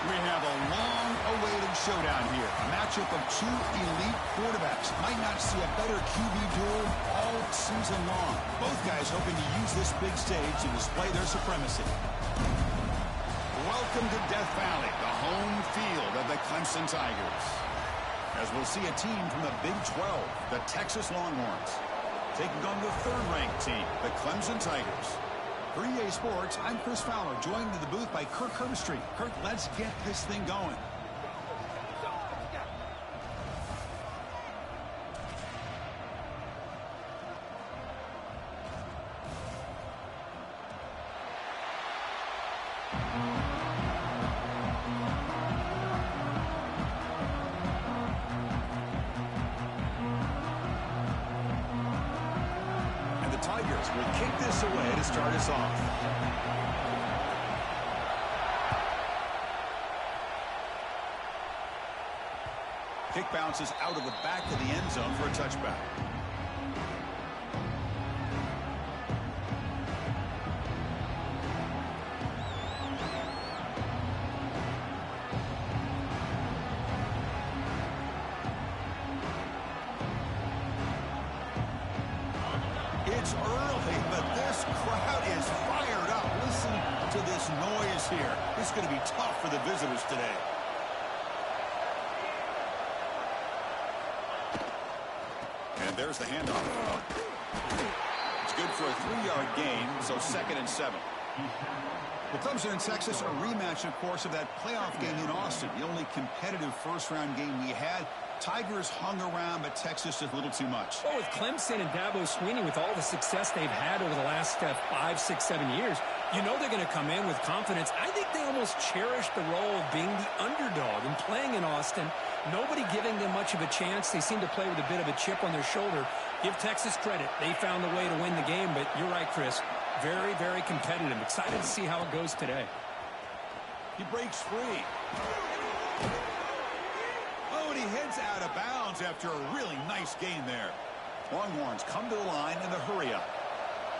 We have a long-awaited showdown here. A matchup of two elite quarterbacks. Might not see a better QB duel all season long. Both guys hoping to use this big stage to display their supremacy. Welcome to Death Valley, the home field of the Clemson Tigers. As we'll see a team from the Big 12, the Texas Longhorns, taking on the third-ranked team, the Clemson Tigers. For EA Sports, I'm Chris Fowler, joined in the booth by Kirk Herbstreit. Kirk, let's get this thing going. Tigers will kick this away to start us off. Kick bounces out of the back of the end zone for a touchback. It's early, but this crowd is fired up. Listen to this noise here. It's going to be tough for the visitors today. And there's the handoff. It's good for a 3-yard gain, so 2nd and 7. Well, Clemson and Texas, a rematch, of course, of that playoff game in Austin. The only competitive first-round game we had. Tigers hung around, but Texas just a little too much. Well, with Clemson and Dabo Swinney, with all the success they've had over the last 5, 6, 7 years, you know they're going to come in with confidence. I think they almost cherish the role of being the underdog and playing in Austin. Nobody giving them much of a chance. They seem to play with a bit of a chip on their shoulder. Give Texas credit. They found a way to win the game, but you're right, Chris. Very, very competitive. Excited to see how it goes today. He breaks free. Oh, and he heads out of bounds after a really nice gain there. Longhorns come to the line in the hurry-up.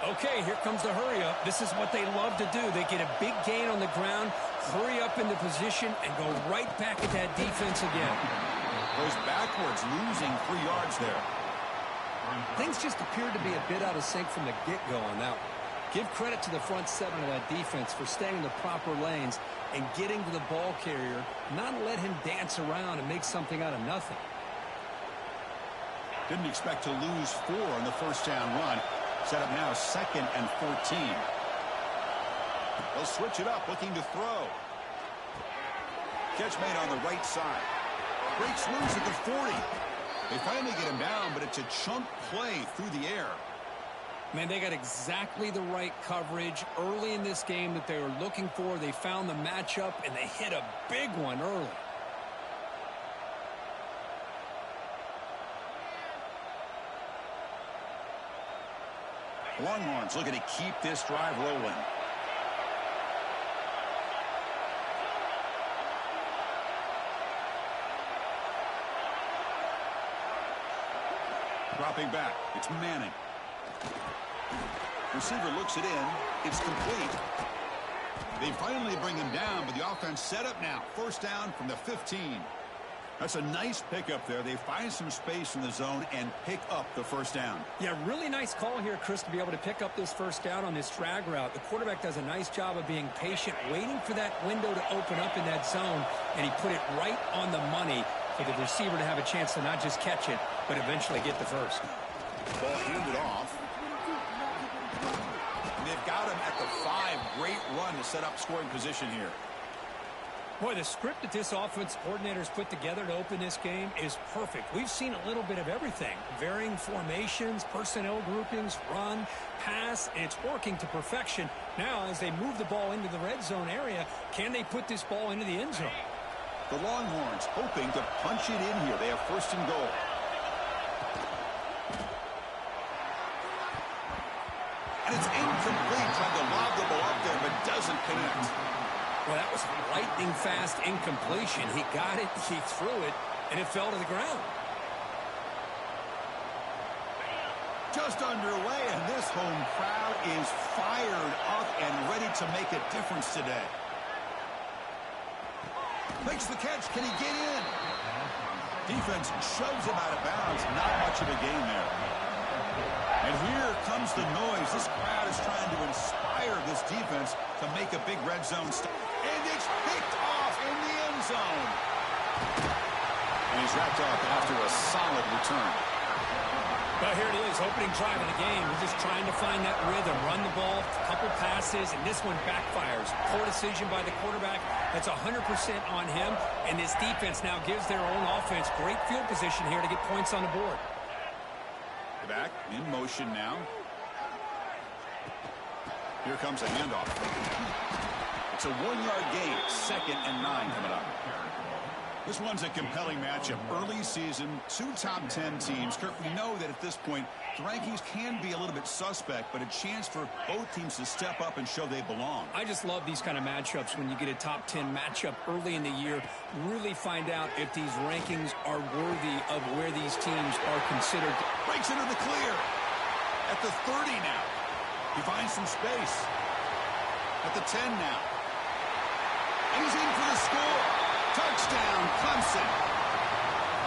Okay, here comes the hurry-up. This is what they love to do. They get a big gain on the ground, hurry up into position, and go right back at that defense again. Goes backwards, losing 3 yards there. Things just appeared to be a bit out of sync from the get-go on that one. Give credit to the front seven of that defense for staying in the proper lanes and getting to the ball carrier, not let him dance around and make something out of nothing. Didn't expect to lose 4 on the first down run. Set up now 2nd and 14. They'll switch it up, looking to throw. Catch made on the right side. Breaks loose at the 40. They finally get him down, but it's a chunk play through the air. Man, they got exactly the right coverage early in this game that they were looking for. They found the matchup, and they hit a big one early. Longhorns looking to keep this drive rolling. Dropping back. It's Manning. Receiver looks it in. It's complete. They finally bring him down, but the offense set up now. First down from the 15. That's a nice pickup there. They find some space in the zone and pick up the first down. Yeah, really nice call here, Chris, to be able to pick up this first down on this drag route. The quarterback does a nice job of being patient, waiting for that window to open up in that zone, and he put it right on the money for the receiver to have a chance to not just catch it, but eventually get the first. Ball handed off. And they've got him at the 5. Great run to set up scoring position here. Boy, the script that this offense coordinator's put together to open this game is perfect. We've seen a little bit of everything. Varying formations, personnel groupings, run, pass, and it's working to perfection. Now, as they move the ball into the red zone area, can they put this ball into the end zone? The Longhorns hoping to punch it in here. They have 1st and goal. And it's incomplete. Tried to lob the ball up there, but doesn't connect. Well, that was lightning-fast incompletion. He got it, he threw it, and it fell to the ground. Just underway, and this home crowd is fired up and ready to make a difference today. Makes the catch. Can he get in? Defense shoves him out of bounds. Not much of a gain there. And here comes the noise. This crowd is trying to inspire this defense to make a big red zone stop. And it's picked off in the end zone. And he's wrapped up after a solid return. But here it is, opening drive of the game. We're just trying to find that rhythm, run the ball, a couple passes, and this one backfires. Poor decision by the quarterback. That's 100% on him, and this defense now gives their own offense great field position here to get points on the board. Back in motion now. Here comes a handoff. It's a 1-yard gain, 2nd and 9 coming up. This one's a compelling matchup. Early season, 2 top 10 teams. Kurt, we know that at this point, the rankings can be a little bit suspect, but a chance for both teams to step up and show they belong. I just love these kind of matchups when you get a top 10 matchup early in the year. Really find out if these rankings are worthy of where these teams are considered. Breaks into the clear. At the 30 now. He finds some space. At the 10 now. And he's in for the score. Touchdown, Clemson.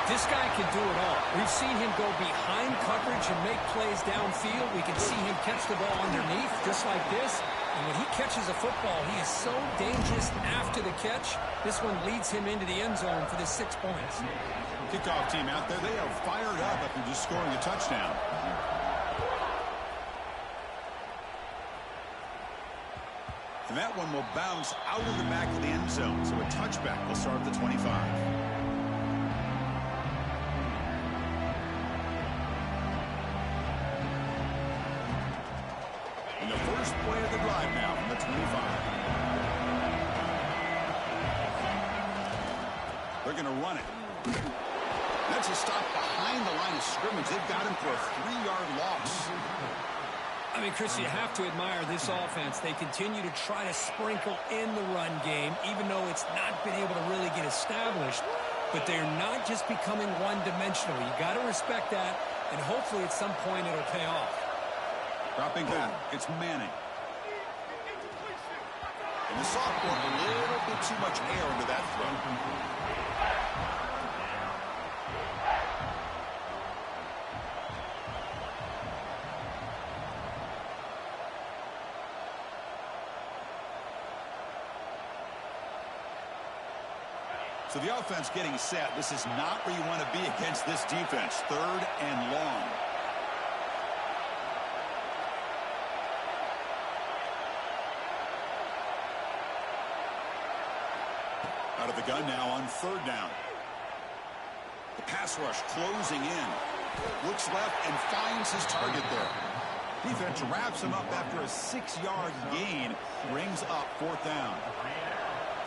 This guy can do it all. We've seen him go behind coverage and make plays downfield. We can see him catch the ball underneath, just like this. And when he catches a football, he is so dangerous after the catch. This one leads him into the end zone for the 6 points. Kickoff team out there, they are fired up after just scoring a touchdown. And that one will bounce out of the back of the end zone. So a touchback will start at the 25. And the first play of the drive now from the 25. They're going to run it. That's a stop behind the line of scrimmage. They've got him for a 3-yard loss. I mean, Chris, you have to admire this offense. They continue to try to sprinkle in the run game, even though it's not been able to really get established. But they're not just becoming one-dimensional. You got to respect that, and hopefully at some point it'll pay off. Dropping back, it's Manning. And the sophomore, a little bit too much air into that throw. So the offense getting set. This is not where you want to be against this defense. 3rd and long. Out of the gun now on 3rd down. The pass rush closing in. Looks left and finds his target there. Defense wraps him up after a 6-yard gain. Brings up 4th down.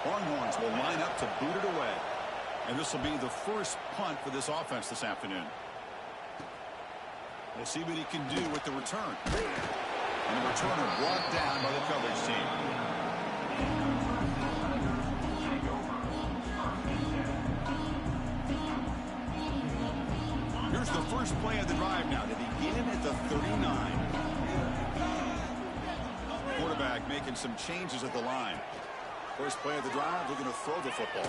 Longhorns will line up to boot it away. And this will be the first punt for this offense this afternoon. We'll see what he can do with the return. And the returner brought down by the coverage team. Here's the first play of the drive now to begin at the 39. Quarterback making some changes at the line. First play of the drive, they're going to throw the football.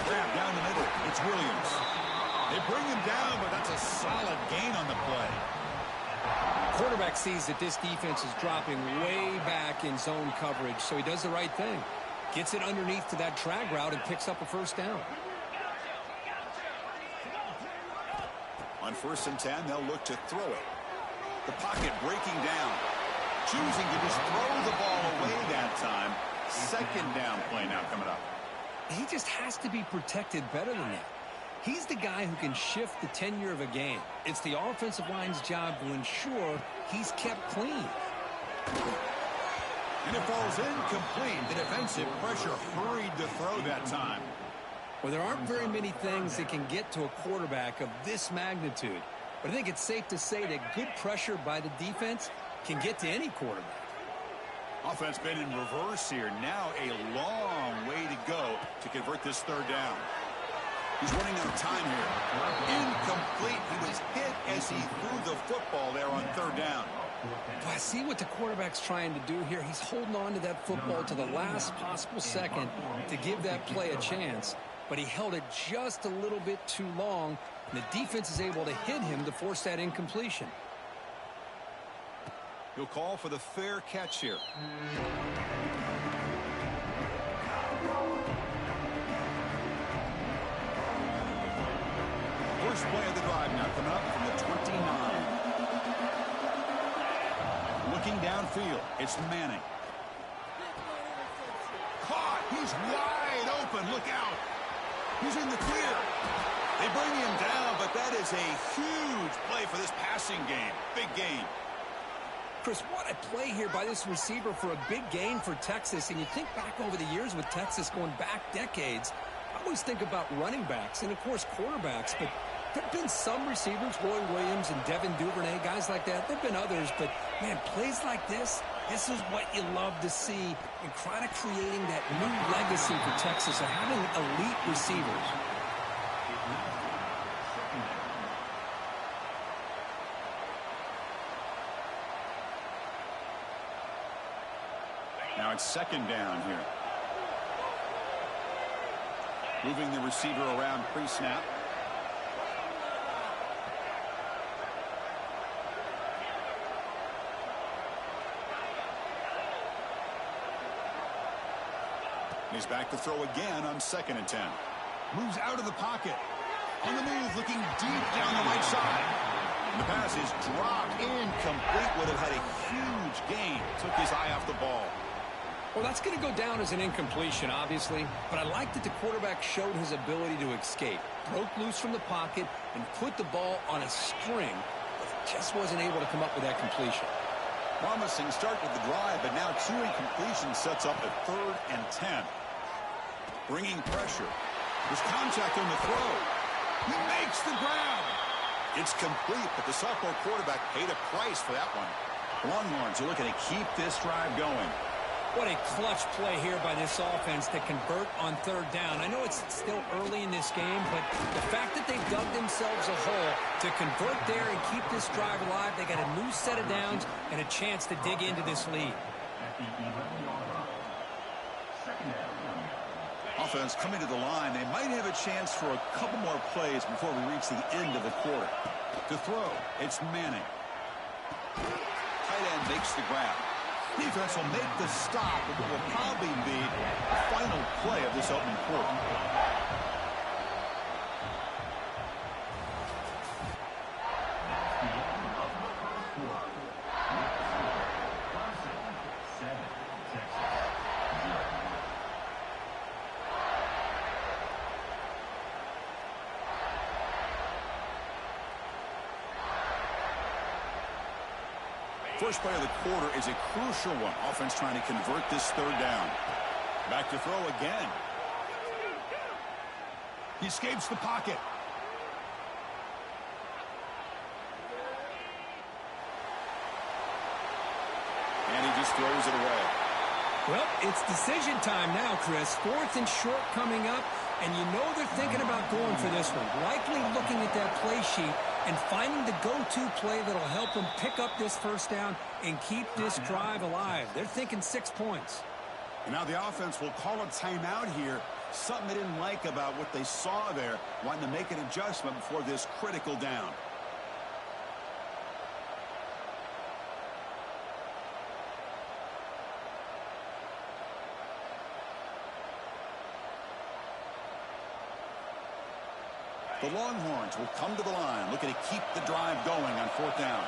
Grab down the middle. It's Williams. They bring him down, but that's a solid gain on the play. Quarterback sees that this defense is dropping way back in zone coverage, so he does the right thing. Gets it underneath to that drag route and picks up a 1st down. On 1st and 10, they'll look to throw it. The pocket breaking down. Choosing to just throw the ball away that time. 2nd down play now coming up. He just has to be protected better than that. He's the guy who can shift the tenure of a game. It's the offensive line's job to ensure he's kept clean. And it falls incomplete. The defensive pressure hurried to throw that time. Well, there aren't very many things that can get to a quarterback of this magnitude. But I think it's safe to say that good pressure by the defense can get to any quarterback. Offense been in reverse here. Now a long way to go to convert this 3rd down. He's running out of time here. Incomplete. He was hit as he threw the football there on 3rd down. Well, I see what the quarterback's trying to do here. He's holding on to that football to the last possible second to give that play a chance. But he held it just a little bit too long, and the defense is able to hit him to force that incompletion. He'll call for the fair catch here. First play of the drive now coming up from the 29. Looking downfield, it's Manning. Caught! He's wide open. Look out! He's in the clear. They bring him down, but that is a huge play for this passing game. Big gain. Chris, what a play here by this receiver for a big gain for Texas. And you think back over the years with Texas going back decades, I always think about running backs and, of course, quarterbacks. But there have been some receivers, Roy Williams and Devin Duvernay, guys like that. There have been others. But, man, plays like this is what you love to see and kind of creating that new legacy for Texas of having elite receivers. Now it's second down here. Moving the receiver around pre-snap. He's back to throw again on 2nd and 10. Moves out of the pocket. On the move, looking deep down the right side. And the pass is dropped incomplete. Would have had a huge gain. Took his eye off the ball. Well, that's going to go down as an incompletion, obviously. But I like that the quarterback showed his ability to escape. Broke loose from the pocket and put the ball on a string. But just wasn't able to come up with that completion. Promising start to the drive, but now 2 incompletions sets up a 3rd and 10. Bringing pressure. There's contact on the throw. He makes the grab. It's complete, but the sophomore quarterback paid a price for that one. Longhorns are looking to keep this drive going. What a clutch play here by this offense to convert on 3rd down. I know it's still early in this game, but the fact that they've dug themselves a hole to convert there and keep this drive alive, they got a new set of downs and a chance to dig into this lead. Offense coming to the line. They might have a chance for a couple more plays before we reach the end of the quarter. To throw, it's Manning. Tight end makes the grab. Defense will make the stop, but it will probably be the final play of this opening quarter. First play of the quarter is a crucial one. Offense trying to convert this 3rd down. Back to throw again. He escapes the pocket. And he just throws it away. Well, it's decision time now, Chris. 4th and short coming up, and you know they're thinking about going for this one. Likely looking at that play sheet and finding the go-to play that'll help them pick up this 1st down and keep this drive alive. They're thinking 6 points. And now the offense will call a timeout here. Something they didn't like about what they saw there. Wanting to make an adjustment before this critical down. The Longhorns will come to the line, looking to keep the drive going on 4th down.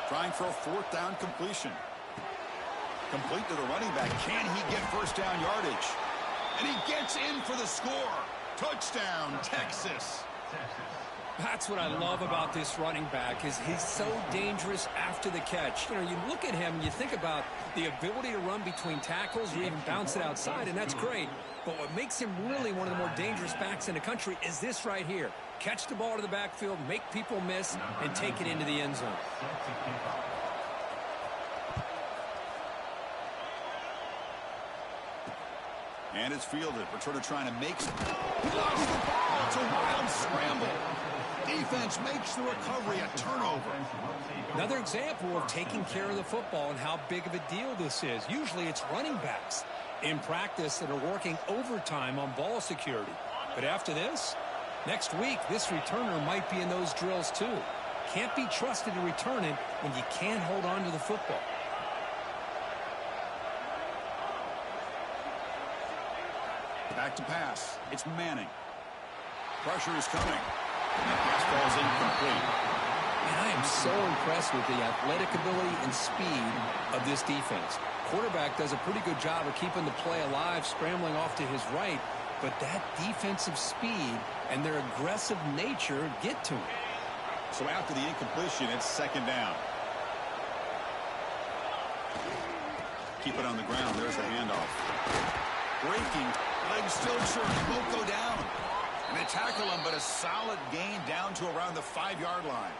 Trying for a 4th down completion. Complete to the running back. Can he get 1st down yardage? And he gets in for the score. Touchdown, Texas. That's what I love about this running back is he's so dangerous after the catch. You know, you look at him and you think about the ability to run between tackles or even bounce it outside, and that's great. But what makes him really one of the more dangerous backs in the country is this right here. Catch the ball to the backfield, make people miss, and take it into the end zone. And it's fielded. Returner trying to make some. He lost the ball. It's a wild scramble. Defense makes the recovery a turnover. Another example of taking care of the football and how big of a deal this is. Usually it's running backs in practice that are working overtime on ball security. But after this, next week, this returner might be in those drills too. Can't be trusted to return it when you can't hold on to the football. Back to pass. It's Manning. Pressure is coming. And that pass falls incomplete. And I am so impressed with the athletic ability and speed of this defense. Quarterback does a pretty good job of keeping the play alive, scrambling off to his right. But that defensive speed and their aggressive nature get to him. So after the incompletion, it's second down. Keep it on the ground. There's the handoff. Breaking. Legs still short. Won't go down. And they tackle him, but a solid gain down to around the 5-yard line.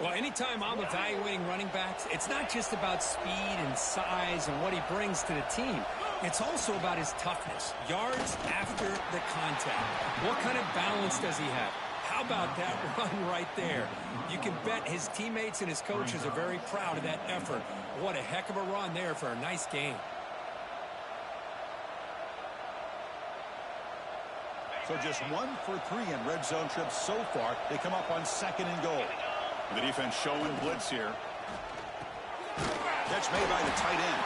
Well, anytime I'm evaluating running backs, it's not just about speed and size and what he brings to the team. It's also about his toughness. Yards after the contact. What kind of balance does he have? How about that run right there? You can bet his teammates and his coaches are very proud of that effort. What a heck of a run there for a nice game. So just 1 for 3 in red zone trips so far. They come up on 2nd and goal. The defense showing blitz here. Catch made by the tight end.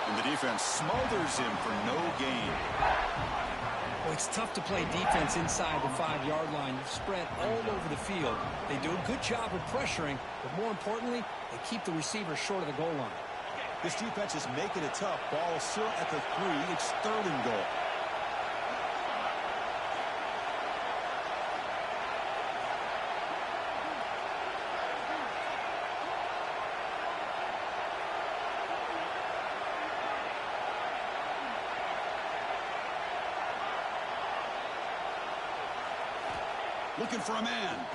And the defense smothers him for no gain. Well, it's tough to play defense inside the 5-yard line. You're spread all over the field. They do a good job of pressuring, but more importantly, they keep the receiver short of the goal line. This defense is making it tough. Ball still at the 3. It's 3rd and goal. Looking for a man.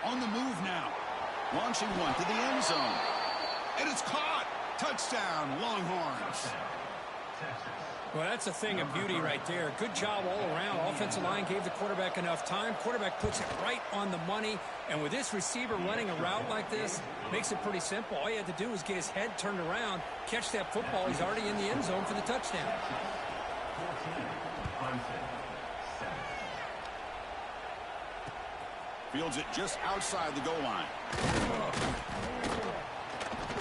On the move now. Launching one to the end zone. And it's caught. Touchdown, Longhorns. Well, that's a thing of beauty right there. Good job all around. Offensive line gave the quarterback enough time. Quarterback puts it right on the money. And with this receiver running a route like this, makes it pretty simple. All he had to do was get his head turned around, catch that football. He's already in the end zone for the touchdown. Fields it just outside the goal line.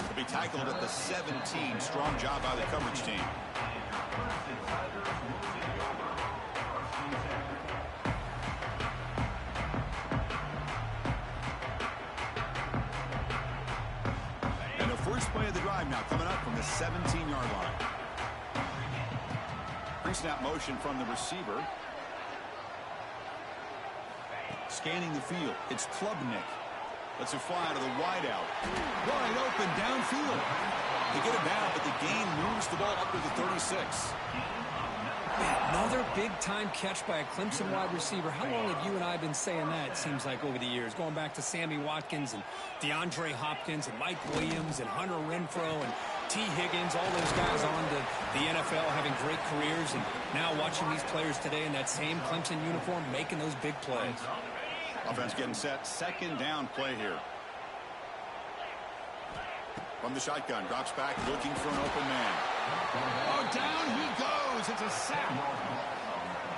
He'll be tackled at the 17. Strong job by the coverage team. And the first play of the drive now coming up from the 17-yard line. Pre-snap motion from the receiver. Scanning the field. It's Klubnik. Lets it fly to the wideout. Wide open downfield. They get it down, but the gain moves the ball up to the 36. Another big-time catch by a Clemson wide receiver. How long have you and I been saying that, it seems like, over the years? Going back to Sammy Watkins and DeAndre Hopkins and Mike Williams and Hunter Renfrow and T. Higgins, all those guys on to the NFL having great careers. And now watching these players today in that same Clemson uniform making those big plays. Offense getting set. Second down play here. From the shotgun. Drops back looking for an open man. Oh, down he goes. It's a sack.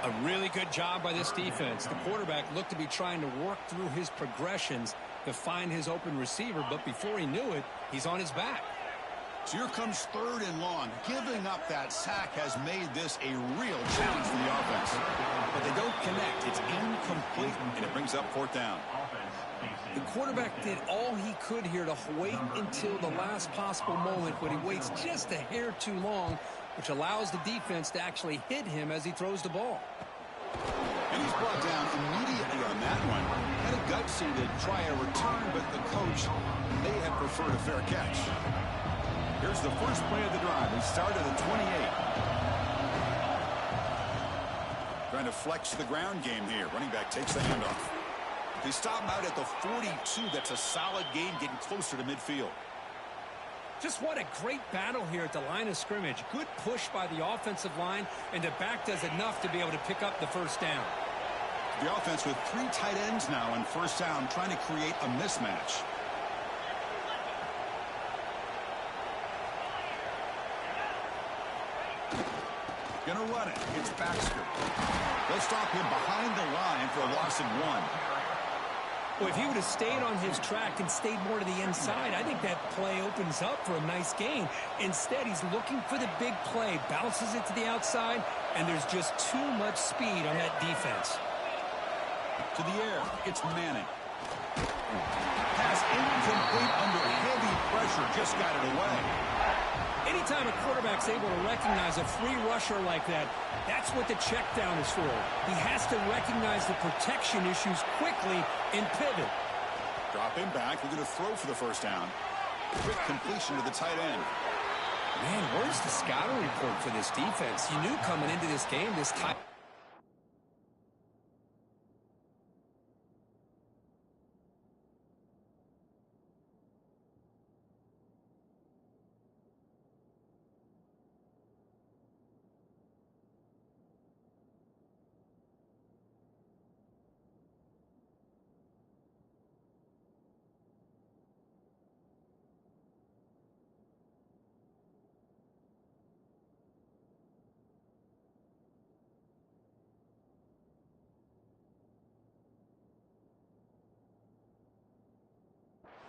A really good job by this defense. The quarterback looked to be trying to work through his progressions to find his open receiver, but before he knew it, he's on his back. So here comes 3rd and long. Giving up that sack has made this a real challenge for the offense. But they don't connect. It's incomplete, and it brings up 4th down. The quarterback did all he could here to wait until the last possible moment, but he waits just a hair too long, which allows the defense to actually hit him as he throws the ball. And he's brought down immediately on that one. Had a gutsy to try a return, but the coach may have preferred a fair catch. Here's the first play of the drive. He started at 28. Trying to flex the ground game here. Running back takes the handoff. They stop him out at the 42. That's a solid gain, getting closer to midfield. Just what a great battle here at the line of scrimmage. Good push by the offensive line, and the back does enough to be able to pick up the first down. The offense with 3 tight ends now on first down, trying to create a mismatch. Gonna run it. It's Baxter. They'll stop him behind the line for a loss of 1. Well, if he would have stayed on his track and stayed more to the inside, I think that play opens up for a nice gain. Instead, he's looking for the big play, bounces it to the outside, and there's just too much speed on that defense. To the air, it's Manning. Pass incomplete under heavy pressure, just got it away. Anytime a quarterback's able to recognize a free rusher like that, that's what the check down is for. He has to recognize the protection issues quickly and pivot. Drop him back. We're going to throw for the first down. Quick completion to the tight end. Man, where's the scouting report for this defense? You knew coming into this game, this tight.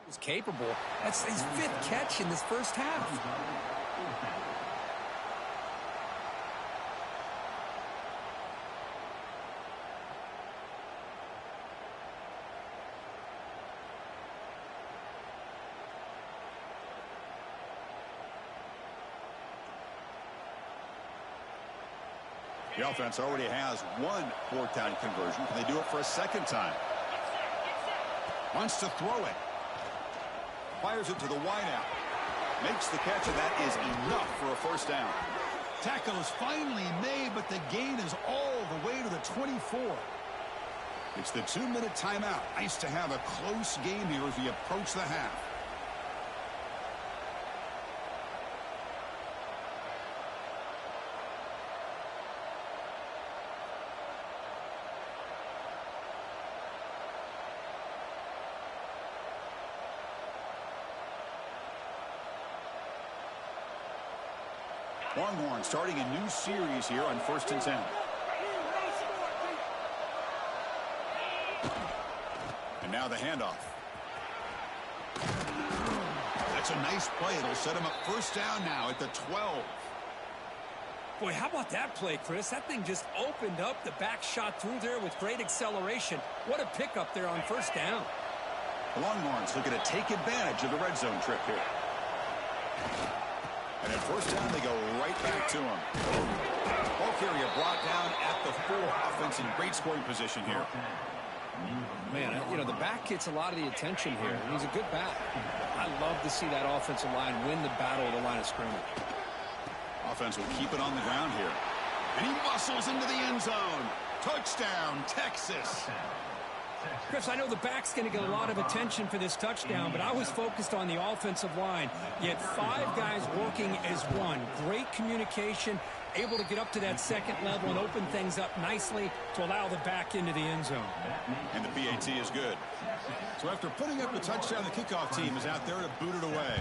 Was capable. That's his 5th catch in this first half. The offense already has 1 4th down conversion. Can they do it for a second time? Wants to throw it. Fires it to the wideout. Makes the catch, and that is enough for a first down. Tackle is finally made, but the gain is all the way to the 24. It's the 2-minute timeout. Nice to have a close game here as we approach the half. Longhorn starting a new series here on 1st and 10. And now the handoff. That's a nice play. It'll set him up first down now at the 12. Boy, how about that play, Chris? That thing just opened up. The back shot through there with great acceleration. What a pickup there on first down. The Longhorns looking to take advantage of the red zone trip here. And at first down, they go right back to him. Ball carrier brought down at the 4. Offense in great scoring position here. Man, you know, the back gets a lot of the attention here. He's a good back. I love to see that offensive line win the battle of the line of scrimmage. Offense will keep it on the ground here. And he muscles into the end zone. Touchdown, Texas. Chris, I know the back's going to get a lot of attention for this touchdown, but I was focused on the offensive line. You had 5 guys working as one. Great communication, able to get up to that second level and open things up nicely to allow the back into the end zone. And the PAT is good. So after putting up the touchdown, the kickoff team is out there to boot it away.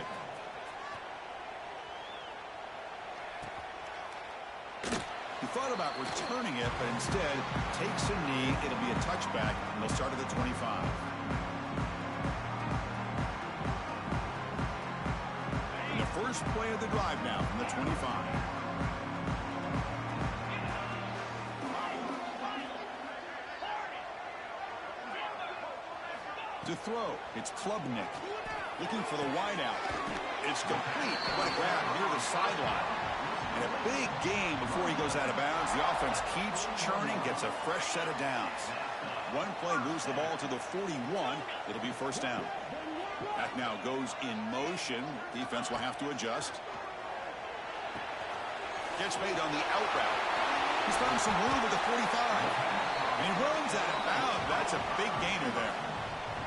He thought about returning it, but instead takes a knee. It'll be a touchback, and they'll start at the 25. And the first play of the drive now from the 25. To throw, it's Klubnik. Looking for the wideout. It's complete. What a grab near the sideline. And a big gain before he goes out of bounds. The offense keeps churning, gets a fresh set of downs. One play moves the ball to the 41. It'll be first down. That now goes in motion. Defense will have to adjust. Gets made on the out route. He's found some room at the 45. And he runs out of bounds. That's a big gainer there.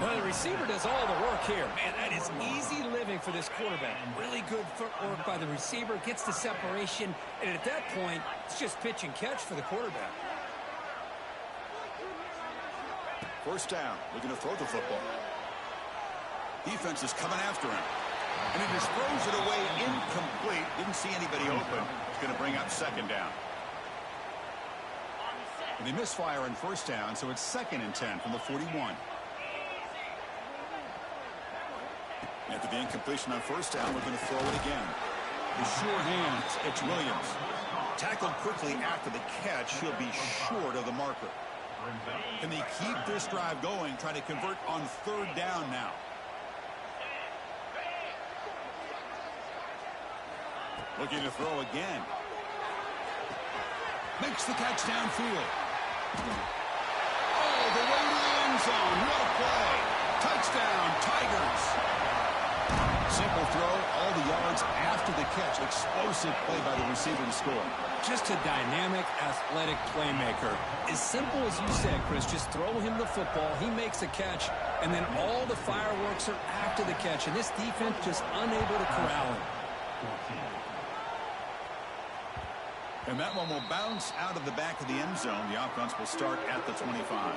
Well, the receiver does all the work here. Man, that is easy living for this quarterback. Really good footwork by the receiver, gets the separation, and at that point, it's just pitch and catch for the quarterback. First down, looking to throw the football. Defense is coming after him. And he just throws it away incomplete. Didn't see anybody open. It's going to bring up second down. And they misfire on first down, so it's 2nd and 10 from the 41. After the incompletion on first down, we're going to throw it again. The sure hands, it's Williams. Tackled quickly after the catch, he'll be short of the marker. Can they keep this drive going, trying to convert on third down now? Looking to throw again. Makes the catch downfield. Oh, the way to the end zone. What a play. Touchdown, Tigers. Simple throw, all the yards after the catch. Explosive play by the receiver to score. Just a dynamic, athletic playmaker. As simple as you said, Chris, just throw him the football, he makes a catch, and then all the fireworks are after the catch, and this defense just unable to corral him. And that one will bounce out of the back of the end zone. The offense will start at the 25.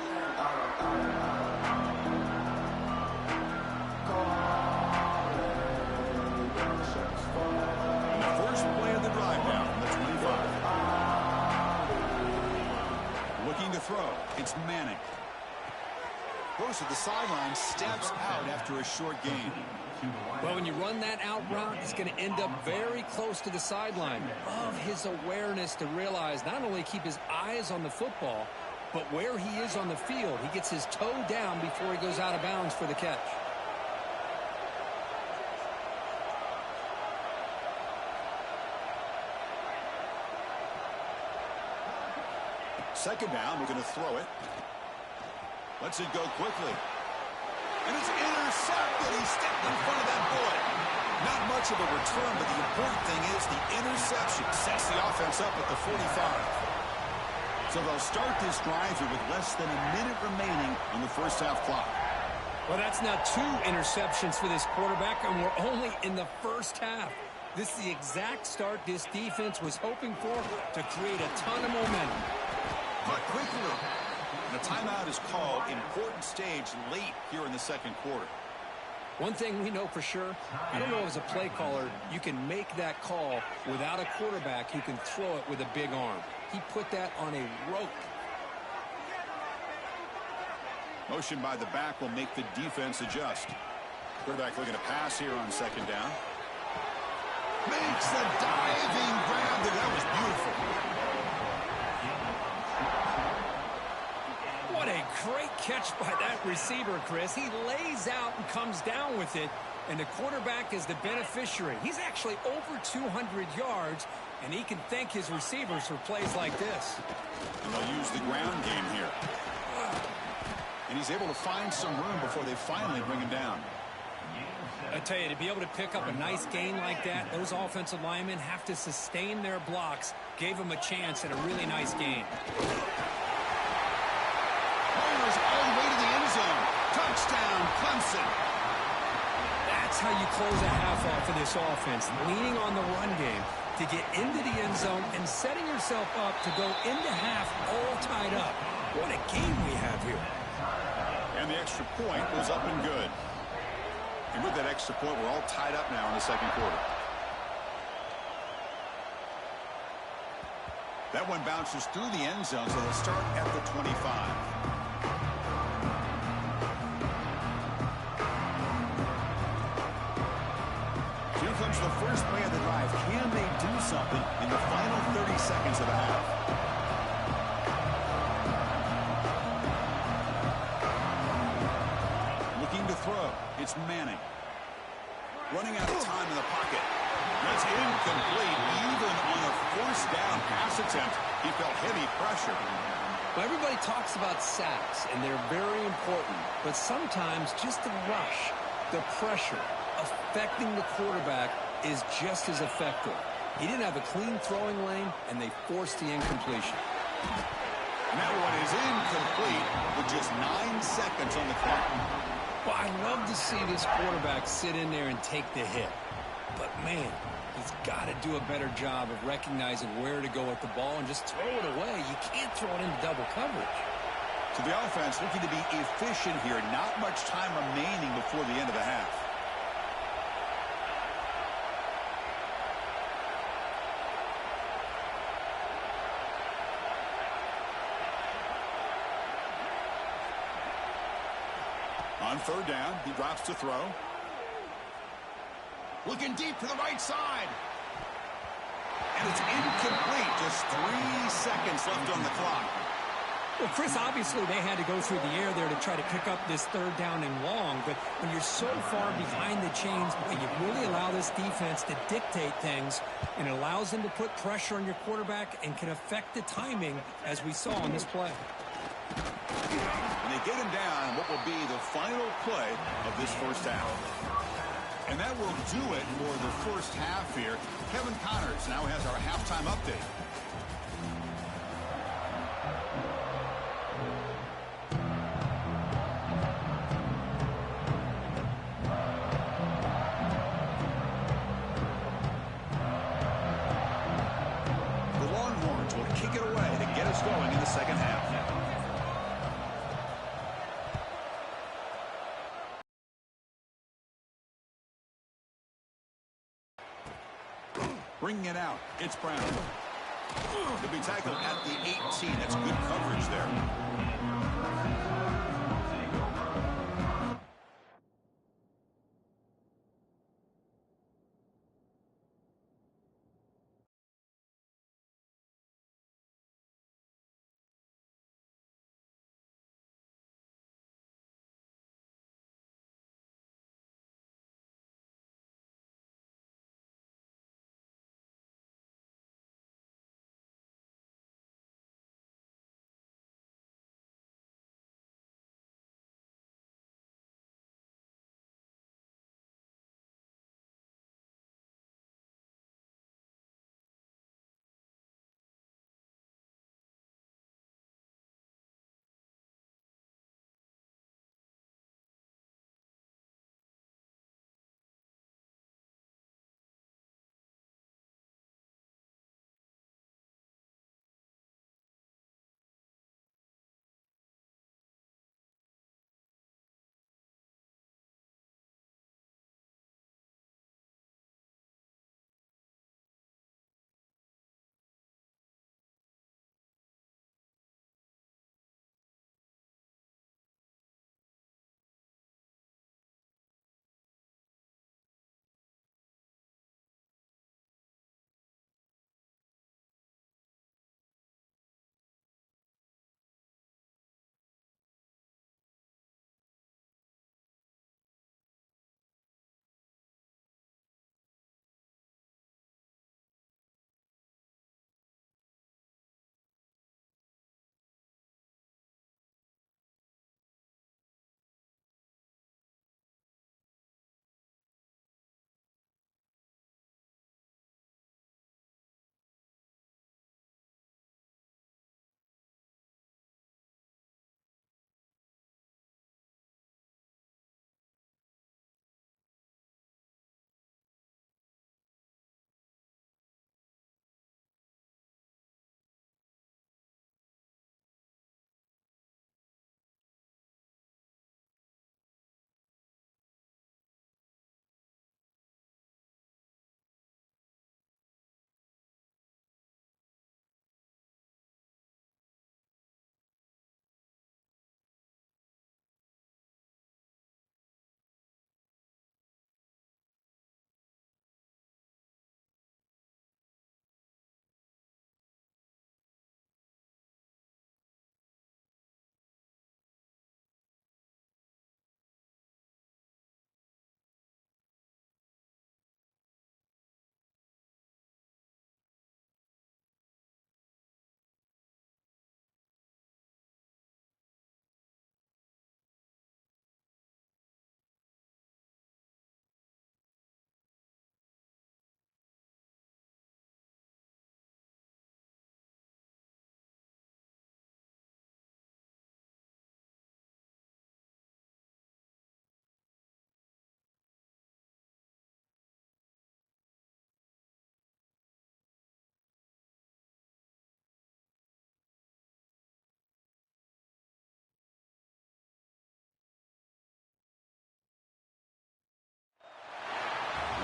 And the first play of the drive now from the 25. Looking to throw. It's Manning. Goes to the sideline, steps out after a short gain. Well, when you run that out route, it's going to end up very close to the sideline. Love his awareness to realize not only keep his eyes on the football, but where he is on the field. He gets his toe down before he goes out of bounds for the catch. Second down, we're going to throw it. Lets it go quickly. And it's intercepted. He stepped in front of that boy. Not much of a return, but the important thing is the interception sets the offense up at the 45. So they'll start this drive here with less than a minute remaining on the first half clock. Well, that's now 2 interceptions for this quarterback, and we're only in the first half. This is the exact start this defense was hoping for to create a ton of momentum. But quickly, the timeout is called. Important stage late here in the second quarter. One thing we know for sure, I don't know as a play caller, you can make that call without a quarterback who can throw it with a big arm. He put that on a rope. Motion by the back will make the defense adjust. Quarterback looking to pass here on second down. Makes the diving grab. That was beautiful. What a great catch by that receiver, Chris. He lays out and comes down with it, and the quarterback is the beneficiary. He's actually over 200 yards, and he can thank his receivers for plays like this. And they'll use the ground game here. And he's able to find some room before they finally bring him down. I tell you, to be able to pick up a nice gain like that, those offensive linemen have to sustain their blocks. Gave him a chance at a really nice gain. All the way to the end zone. Touchdown, Clemson. That's how you close a half off of this offense, leaning on the run game to get into the end zone and setting yourself up to go into half all tied up. What a game we have here. And the extra point was up and good. And with that extra point, we're all tied up now in the second quarter. That one bounces through the end zone, so they'll start at the 25. Here comes the first play of the drive. Can they do something in the final 30 seconds of the half? Looking to throw. It's Manning. Running out of time in the pocket. That's incomplete. Even on a first down pass attempt, he felt heavy pressure. Well, everybody talks about sacks, and they're very important. But sometimes just the rush, the pressure, affecting the quarterback is just as effective. He didn't have a clean throwing lane, and they forced the incompletion. And that one is incomplete with just 9 seconds on the clock. Well, I love to see this quarterback sit in there and take the hit. But, man, he's got to do a better job of recognizing where to go with the ball and just throw it away. You can't throw it into double coverage. So the offense looking to be efficient here. Not much time remaining before the end of the half. On third down, he drops to throw. Looking deep to the right side. And it's incomplete. Just 3 seconds left on the clock. Well, Chris, obviously they had to go through the air there to try to pick up this third down and long. But when you're so far behind the chains, you really allow this defense to dictate things. And it allows them to put pressure on your quarterback and can affect the timing, as we saw on this play. And they get him down what will be the final play of this first half. And that will do it for the first half here. Kevin Connors now has our halftime update. The Longhorns will kick it away to get us going in the second half. Bringing it out, it's Brown. He'll be tackled at the 18. That's good coverage there.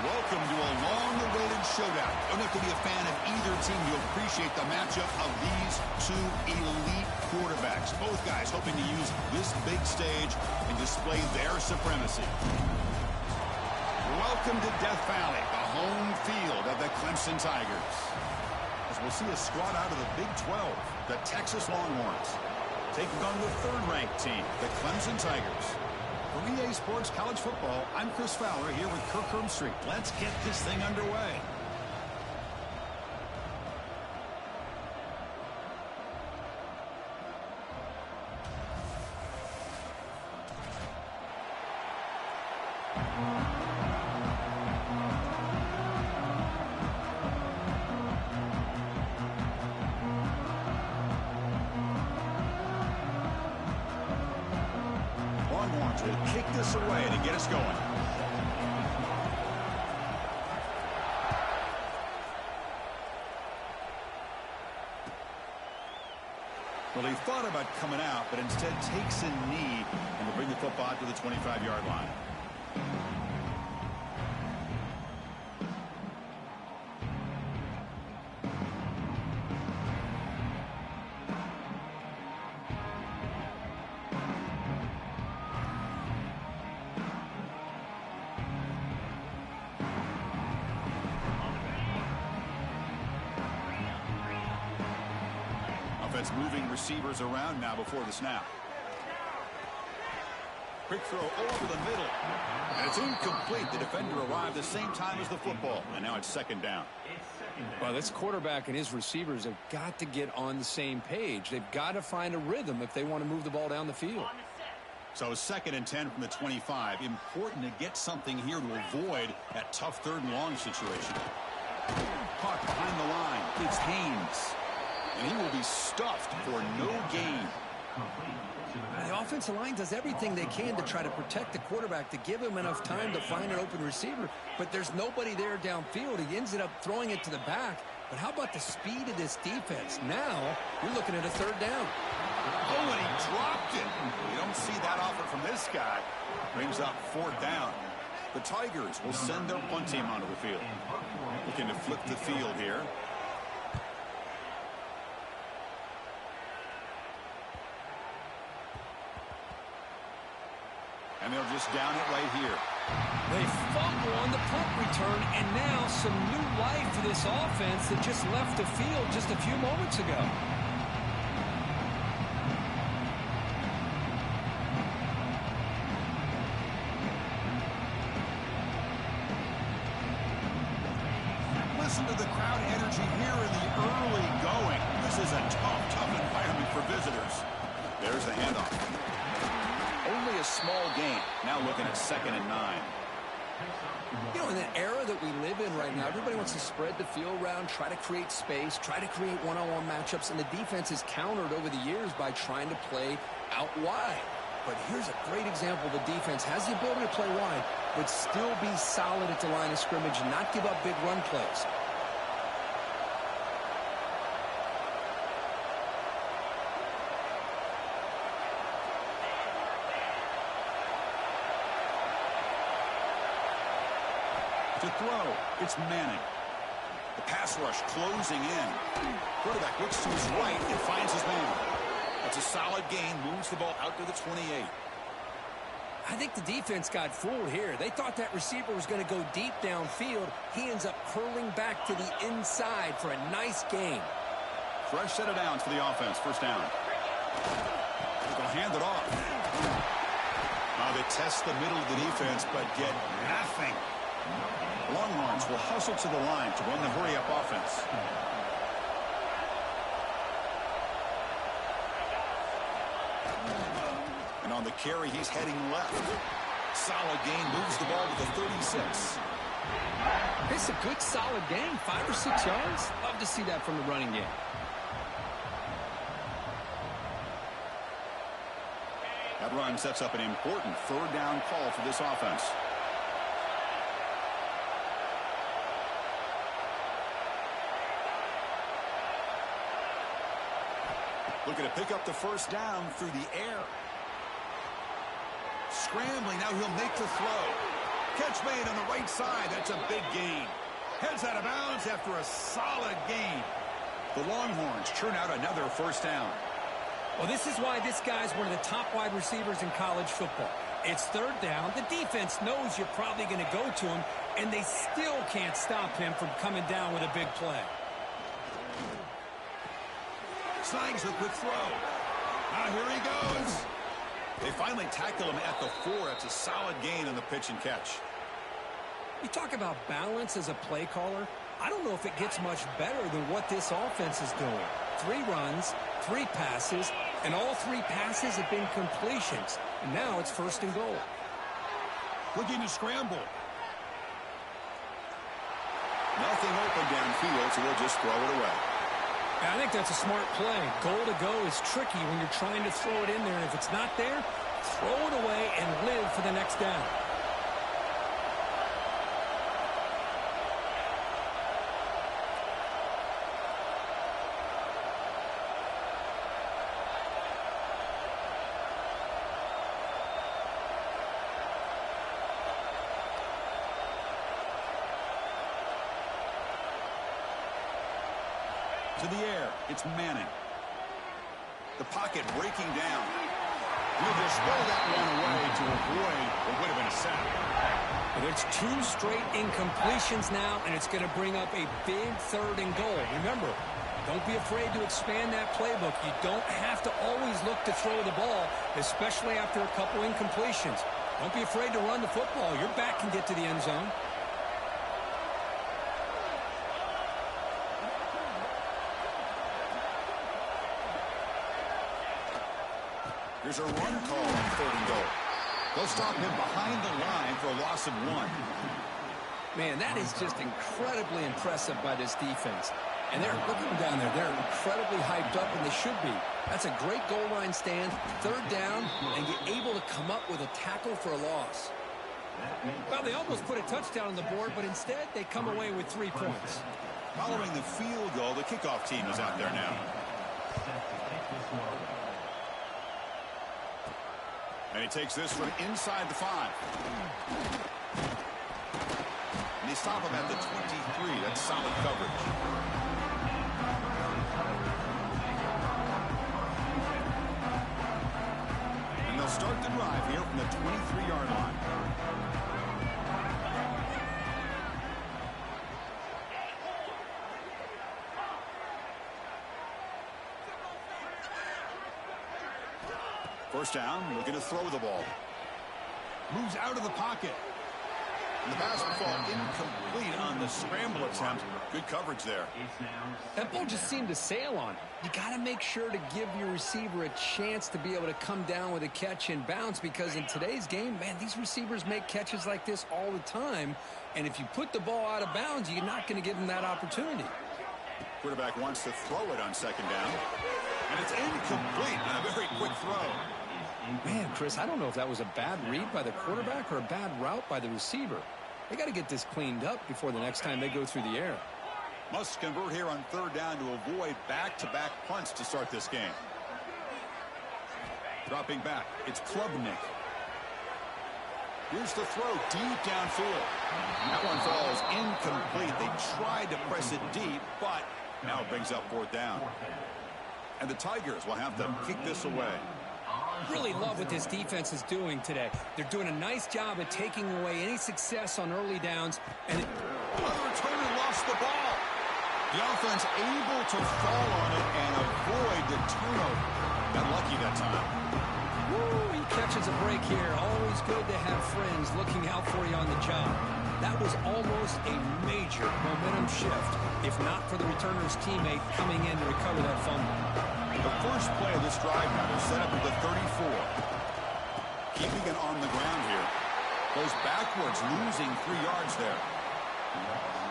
Welcome to a long-awaited showdown. Don't have to be a fan of either team to appreciate the matchup of these two elite quarterbacks. Both guys hoping to use this big stage and display their supremacy. Welcome to Death Valley, the home field of the Clemson Tigers. As we'll see a squad out of the Big 12, the Texas Longhorns, taking on the third-ranked team, the Clemson Tigers. For EA Sports College Football, I'm Chris Fowler here with Kirk Herbstreit. Let's get this thing underway. Longhorns will kick this away to get us going. Well, he thought about coming out, but instead takes a knee and will bring the football to the 25-yard line. Offense moving receivers around now before the snap. Quick throw over the middle. And it's incomplete. The defender arrived the same time as the football. And now it's second down. Well, this quarterback and his receivers have got to get on the same page. They've got to find a rhythm if they want to move the ball down the field. So second and 10 from the 25. Important to get something here to avoid that tough third and long situation. Caught behind the line. It's Haynes. And he will be stuffed for no gain. The offensive line does everything they can to try to protect the quarterback, to give him enough time to find an open receiver, but there's nobody there downfield. He ends up throwing it to the back. But how about the speed of this defense? Now you're looking at a third down. Oh, and he dropped it. You don't see that often from this guy. Brings up fourth down. The Tigers will send their punt team onto the field. Looking to flip the field here. And they'll just down it right here. They fumble on the punt return, and now some new life to this offense that just left the field just a few moments ago. Listen to the crowd energy here in the early going. This is a tough environment for visitors. There's the handoff. Only a small gain. Now looking at second and 9. You know, in the era that we live in right now, everybody wants to spread the field around, try to create space, try to create one-on-one matchups, and the defense is countered over the years by trying to play out wide. But here's a great example. The defense has the ability to play wide, but still be solid at the line of scrimmage and not give up big run plays. To throw, it's Manning. The pass rush closing in. Quarterback looks to his right and finds his man. That's a solid gain, moves the ball out to the 28. I think the defense got fooled here. They thought that receiver was going to go deep downfield. He ends up curling back to the inside for a nice gain. Fresh set of downs for the offense. First down. They'll hand it off. Now they test the middle of the defense, but get nothing. Longhorns will hustle to the line to run the hurry-up offense. And on the carry, he's heading left. Solid gain, moves the ball to the 36. It's a good, solid gain, 5 or 6 yards. Love to see that from the running game. That run sets up an important third down call for this offense. Looking to pick up the first down through the air. Scrambling, now he'll make the throw. Catch made on the right side. That's a big gain. Heads out of bounds after a solid gain. The Longhorns churn out another first down. Well, this is why this guy's one of the top wide receivers in college football. It's third down. The defense knows you're probably going to go to him, and they still can't stop him from coming down with a big play. Snags the quick throw. Now here he goes. They finally tackle him at the 4. It's a solid gain on the pitch and catch. You talk about balance as a play caller. I don't know if it gets much better than what this offense is doing. 3 runs, 3 passes, and all 3 passes have been completions. And now it's first and goal. Looking to scramble. Nothing open downfield, so we'll just throw it away. I think that's a smart play. Goal to go is tricky when you're trying to throw it in there. If it's not there, throw it away and live for the next down. To the air, it's Manning. The pocket breaking down. He'll just throw that one away to avoid what would have been a sack. But it's 2 straight incompletions now, and it's going to bring up a big third and goal. Remember, don't be afraid to expand that playbook. You don't have to always look to throw the ball, especially after a couple incompletions. Don't be afraid to run the football. Your back can get to the end zone. Here's a run call on third and goal. They'll stop him behind the line for a loss of 1. Man, that is just incredibly impressive by this defense. And they're looking down there. They're incredibly hyped up, and they should be. That's a great goal line stand, third down, and you're able to come up with a tackle for a loss. Well, they almost put a touchdown on the board, but instead they come away with 3 points. Following the field goal, the kickoff team is out there now. And he takes this from inside the 5. And they stop him at the 23. That's solid coverage. And they'll start the drive here from the 23-yard line. First down, looking to throw the ball. Moves out of the pocket. And the pass will fall incomplete on the scramble attempt. Good coverage there. That ball just seemed to sail on. You got to make sure to give your receiver a chance to be able to come down with a catch and bounce, because in today's game, man, these receivers make catches like this all the time. And if you put the ball out of bounds, you're not going to give them that opportunity. Quarterback wants to throw it on second down. And it's incomplete on a very quick throw. Man, Chris, I don't know if that was a bad read by the quarterback or a bad route by the receiver. They got to get this cleaned up before the next time they go through the air. Must convert here on third down to avoid back-to-back punts to start this game. Dropping back, it's Klubnik. Here's the throw deep downfield. That one falls incomplete. They tried to press it deep, but now it brings up fourth down. And the Tigers will have to kick this away. Really love what this defense is doing today. They're doing a nice job of taking away any success on early downs. And another returner lost the ball. The offense able to fall on it and avoid the turnover. Got lucky that time. Woo, he catches a break here. Always good to have friends looking out for you on the job. That was almost a major momentum shift, if not for the returner's teammate coming in to recover that fumble. The first play of this drive now, they're set up at the 34. Keeping it on the ground here. Goes backwards, losing 3 yards there.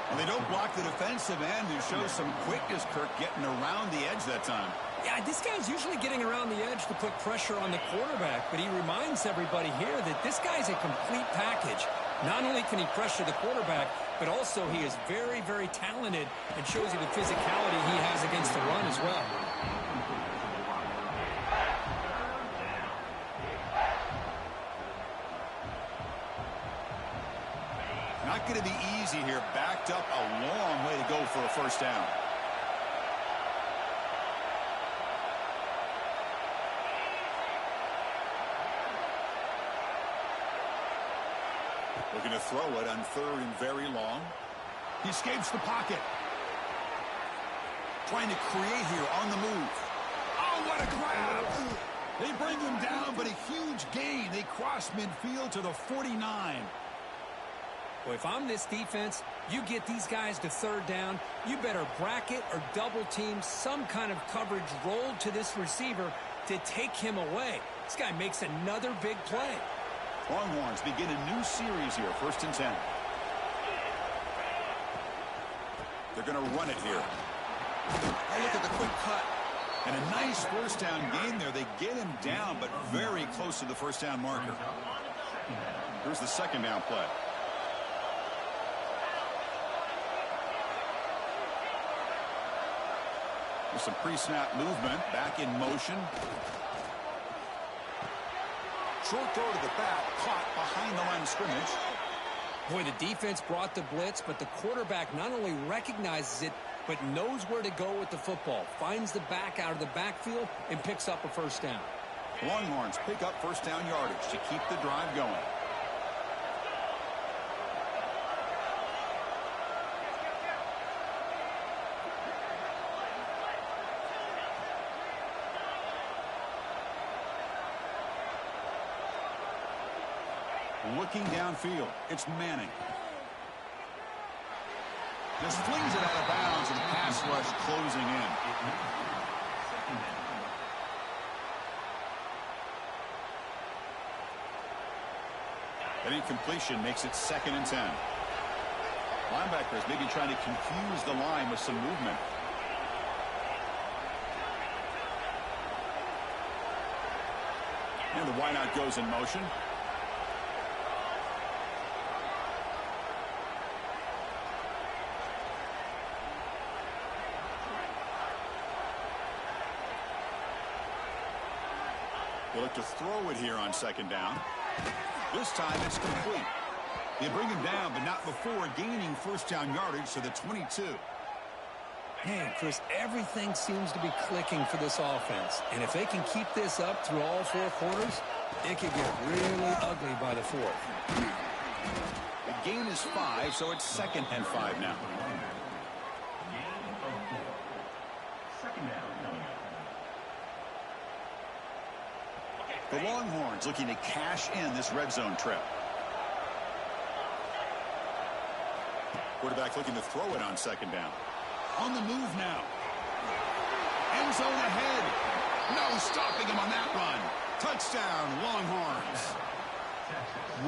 And they don't block the defensive end, who shows some quickness, Kirk, getting around the edge that time. Yeah, this guy's usually getting around the edge to put pressure on the quarterback, but he reminds everybody here that this guy's a complete package. Not only can he pressure the quarterback, but also he is very, very talented and shows you the physicality he has against the run as well. Not going to be easy here. Backed up a long way to go for a first down. Looking to throw it on 3rd and very long. He escapes the pocket. Trying to create here on the move. Oh, what a grab! They bring him down, but a huge gain. They cross midfield to the 49. Well, if I'm this defense, you get these guys to 3rd down, you better bracket or double team some kind of coverage rolled to this receiver to take him away. This guy makes another big play. Longhorns begin a new series here, 1st and 10. They're going to run it here. Oh, look at the quick cut. And a nice first down gain there. They get him down, but very close to the first down marker. Here's the 2nd down play. There's some pre-snap movement. Back in motion. Short throw to the back. Caught behind the line of scrimmage. Boy, the defense brought the blitz, but the quarterback not only recognizes it, but knows where to go with the football. Finds the back out of the backfield and picks up a first down. Longhorns pick up first down yardage to keep the drive going. Looking downfield, it's Manning. Just flings it out of bounds, and the pass rush closing in. That incompletion makes it 2nd and 10. Linebackers maybe trying to confuse the line with some movement. And the wideout goes in motion. They look to throw it here on 2nd down. This time it's complete. They bring him down, but not before gaining first down yardage to the 22. Man, Chris, everything seems to be clicking for this offense. And if they can keep this up through all 4 quarters, it could get really ugly by the 4th. The gain is 5, so it's 2nd and 5 now. The Longhorns looking to cash in this red zone trip. Quarterback looking to throw it on 2nd down. On the move now. End zone ahead. No stopping him on that run. Touchdown, Longhorns.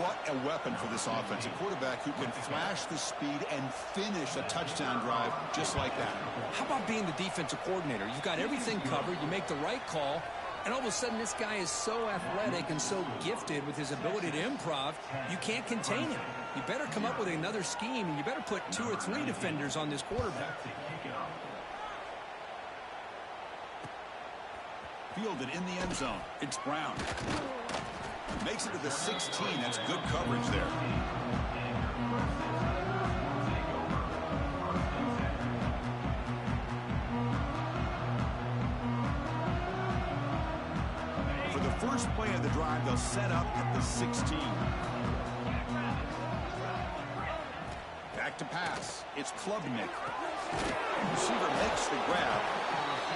What a weapon for this offense. A quarterback who can flash the speed and finish a touchdown drive just like that. How about being the defensive coordinator? You've got everything covered. You make the right call. And all of a sudden, this guy is so athletic and so gifted with his ability to improv, you can't contain him. You better come up with another scheme, and you better put 2 or 3 defenders on this quarterback. Fielded in the end zone. It's Brown. Makes it to the 16. That's good coverage there. For the first play of the drive, they'll set up at the 16. Back to pass. It's Klubnik. Receiver makes the grab.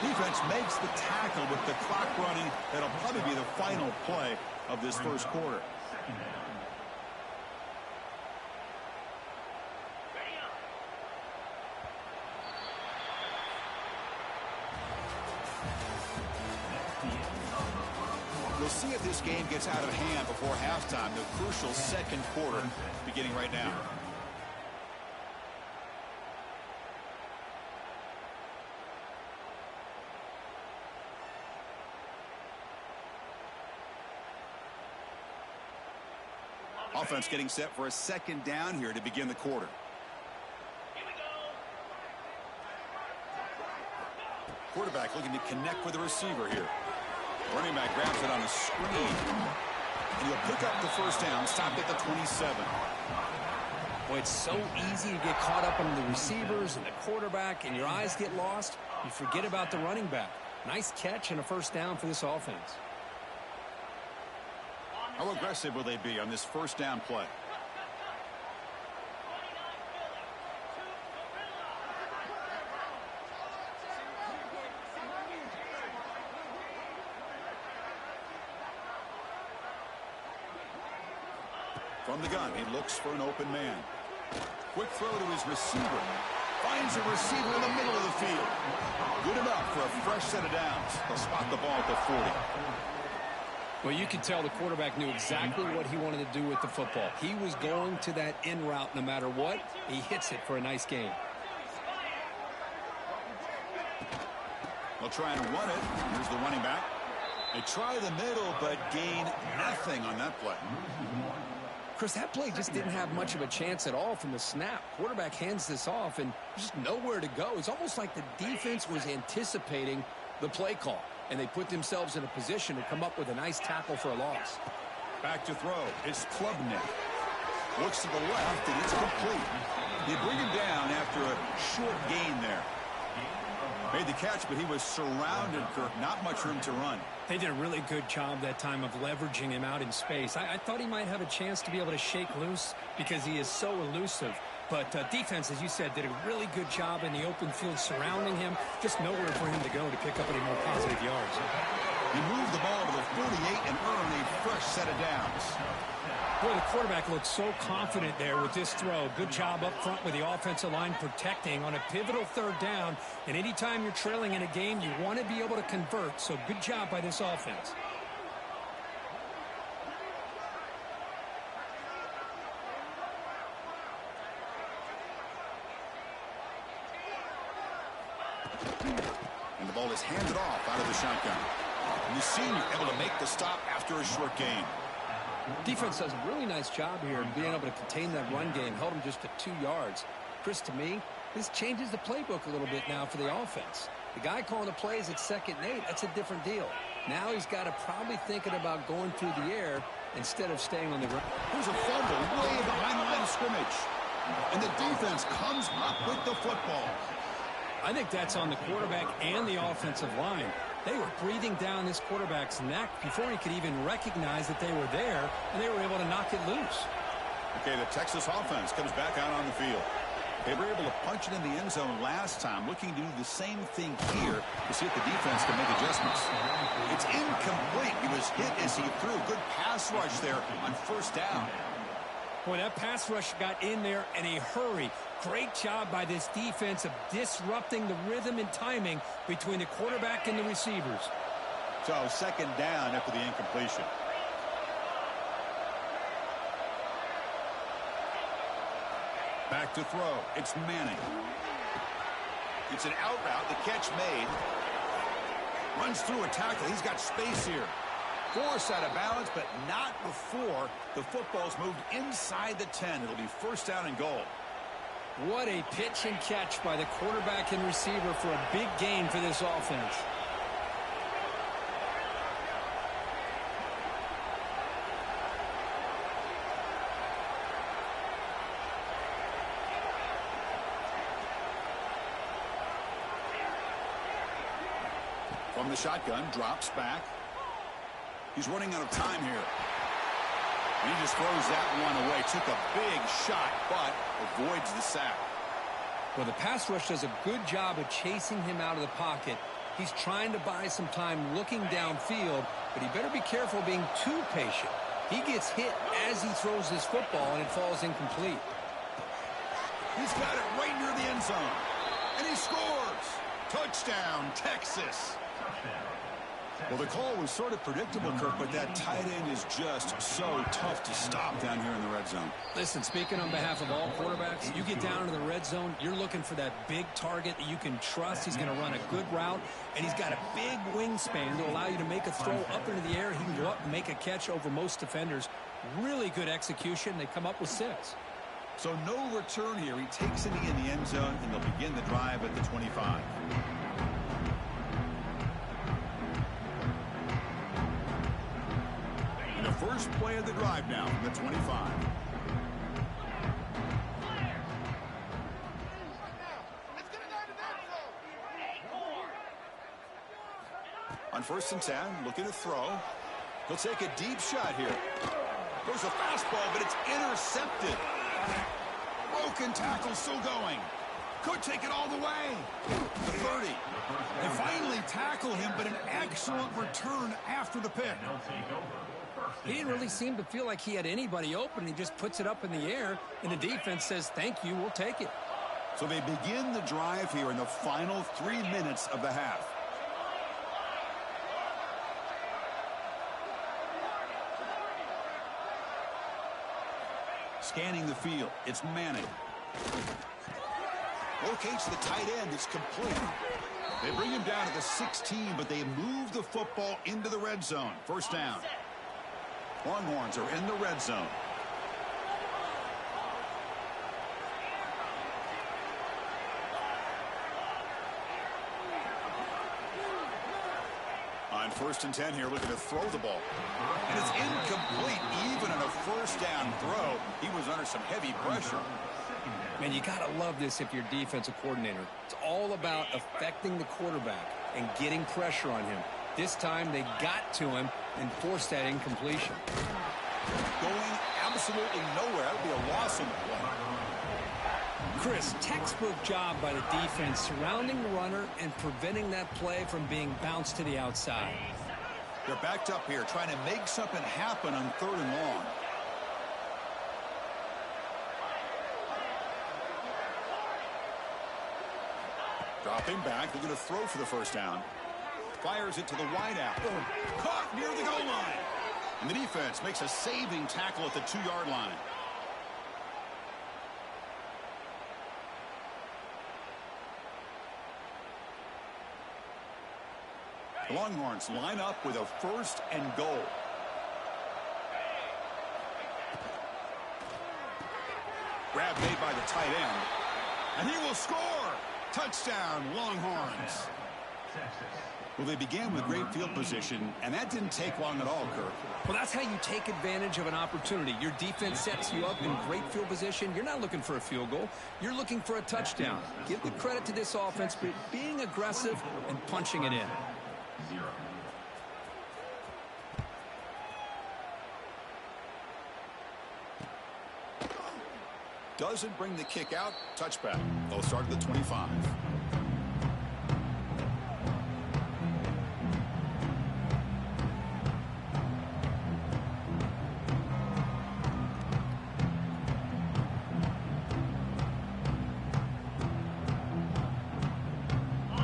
Defense makes the tackle with the clock running. That'll probably be the final play of this first quarter. We'll see if this game gets out of hand before halftime. The crucial second quarter beginning right now. Offense getting set for a second down here to begin the quarter. Quarterback looking to connect with the receiver here. Running back grabs it on a screen. And he'll pick up the first down, stopped at the 27. Boy, it's so easy to get caught up in the receivers and the quarterback, and your eyes get lost. You forget about the running back. Nice catch and a first down for this offense. How aggressive will they be on this first down play? From the gun, he looks for an open man. Quick throw to his receiver. Finds a receiver in the middle of the field. Good enough for a fresh set of downs. They'll spot the ball at the 40. Well, you could tell the quarterback knew exactly what he wanted to do with the football. He was going to that in route no matter what. He hits it for a nice gain. They'll try and run it. Here's the running back. They try the middle, but gain nothing on that play. Chris, that play just didn't have much of a chance at all from the snap. Quarterback hands this off and just nowhere to go. It's almost like the defense was anticipating the play call, and they put themselves in a position to come up with a nice tackle for a loss. Back to throw. It's Klubnik. Looks to the left, and it's complete. They bring him down after a short gain there. Made the catch, but he was surrounded, Kirk. Not much room to run. They did a really good job that time of leveraging him out in space. I thought he might have a chance to be able to shake loose because he is so elusive. But defense, as you said, did a really good job in the open field surrounding him. Just nowhere for him to go to pick up any more positive yards. He moved the ball to the 48 and earned a fresh set of downs. Boy, the quarterback looked so confident there with this throw. Good job up front with the offensive line protecting on a pivotal third down. And anytime you're trailing in a game, you want to be able to convert. So good job by this offense. And the ball is handed off out of the shotgun. And the senior able to make the stop after a short gain. Defense does a really nice job here in being able to contain that run game. Held him just at 2 yards. Chris, to me, this changes the playbook a little bit now for the offense. The guy calling the plays at 2nd and 8, that's a different deal. Now he's got to probably thinking about going through the air instead of staying on the ground. There's a fumble way behind the line of scrimmage. And the defense comes up with the football. I think that's on the quarterback and the offensive line. They were breathing down this quarterback's neck before he could even recognize that they were there, and they were able to knock it loose. Okay, the Texas offense comes back out on the field. They were able to punch it in the end zone last time, looking to do the same thing here to see if the defense can make adjustments. It's incomplete. He was hit as he threw. Good pass rush there on first down. Boy, that pass rush got in there in a hurry. Great job by this defense of disrupting the rhythm and timing between the quarterback and the receivers. So 2nd down after the incompletion. Back to throw. It's Manning. It's an out route. The catch made. Runs through a tackle. He's got space here. Forced out of balance, but not before the football's moved inside the 10. It'll be first down and goal. What a pitch and catch by the quarterback and receiver for a big gain for this offense. From the shotgun, drops back. He's running out of time here. And he just throws that one away. Took a big shot, but avoids the sack. Well, the pass rush does a good job of chasing him out of the pocket. He's trying to buy some time looking downfield, but he better be careful being too patient. He gets hit as he throws his football, and it falls incomplete. He's got it right near the end zone. And he scores. Touchdown, Texas. Well, the call was sort of predictable, Kirk, but that tight end is just so tough to stop down here in the red zone. Listen, speaking on behalf of all quarterbacks, you get down to the red zone, you're looking for that big target that you can trust. He's going to run a good route, and he's got a big wingspan to allow you to make a throw up into the air. He can go up and make a catch over most defenders. Really good execution. They come up with 6. So no return here. He takes it in the end zone, and they'll begin the drive at the 25. The first play of the drive now from the 25. On 1st and 10, looking to throw. He'll take a deep shot here. There's a fastball, but it's intercepted. Broken tackle still going. Could take it all the way. The 30. They finally tackle him, but an excellent return after the pick. He didn't really seem to feel like he had anybody open. He just puts it up in the air, and the defense says, thank you, we'll take it. So they begin the drive here in the final 3 minutes of the half. Scanning the field, it's Manning. Locates the tight end, it's complete. They bring him down to the 16, but they move the football into the red zone. 1st down. Longhorns are in the red zone. On 1st and 10 here, looking to throw the ball. And it's incomplete. Even on a 1st down throw, he was under some heavy pressure. Man, you got to love this if you're defensive coordinator. It's all about affecting the quarterback and getting pressure on him. This time they got to him and forced that incompletion. Going absolutely nowhere. That would be a loss in the play. Chris, textbook job by the defense surrounding the runner and preventing that play from being bounced to the outside. They're backed up here trying to make something happen on 3rd and long. Dropping back, they're going to throw for the 1st down. Fires it to the wideout. Caught near the goal line. And the defense makes a saving tackle at the 2-yard line. The Longhorns line up with a 1st and goal. Grab made by the tight end. And he will score. Touchdown, Longhorns. Well, they began with great field position, and that didn't take long at all, Kirk. Well, that's how you take advantage of an opportunity. Your defense sets you up in great field position. You're not looking for a field goal. You're looking for a touchdown. Give the credit to this offense for being aggressive and punching it in. Doesn't bring the kick out. Touchback. They'll start at the 25.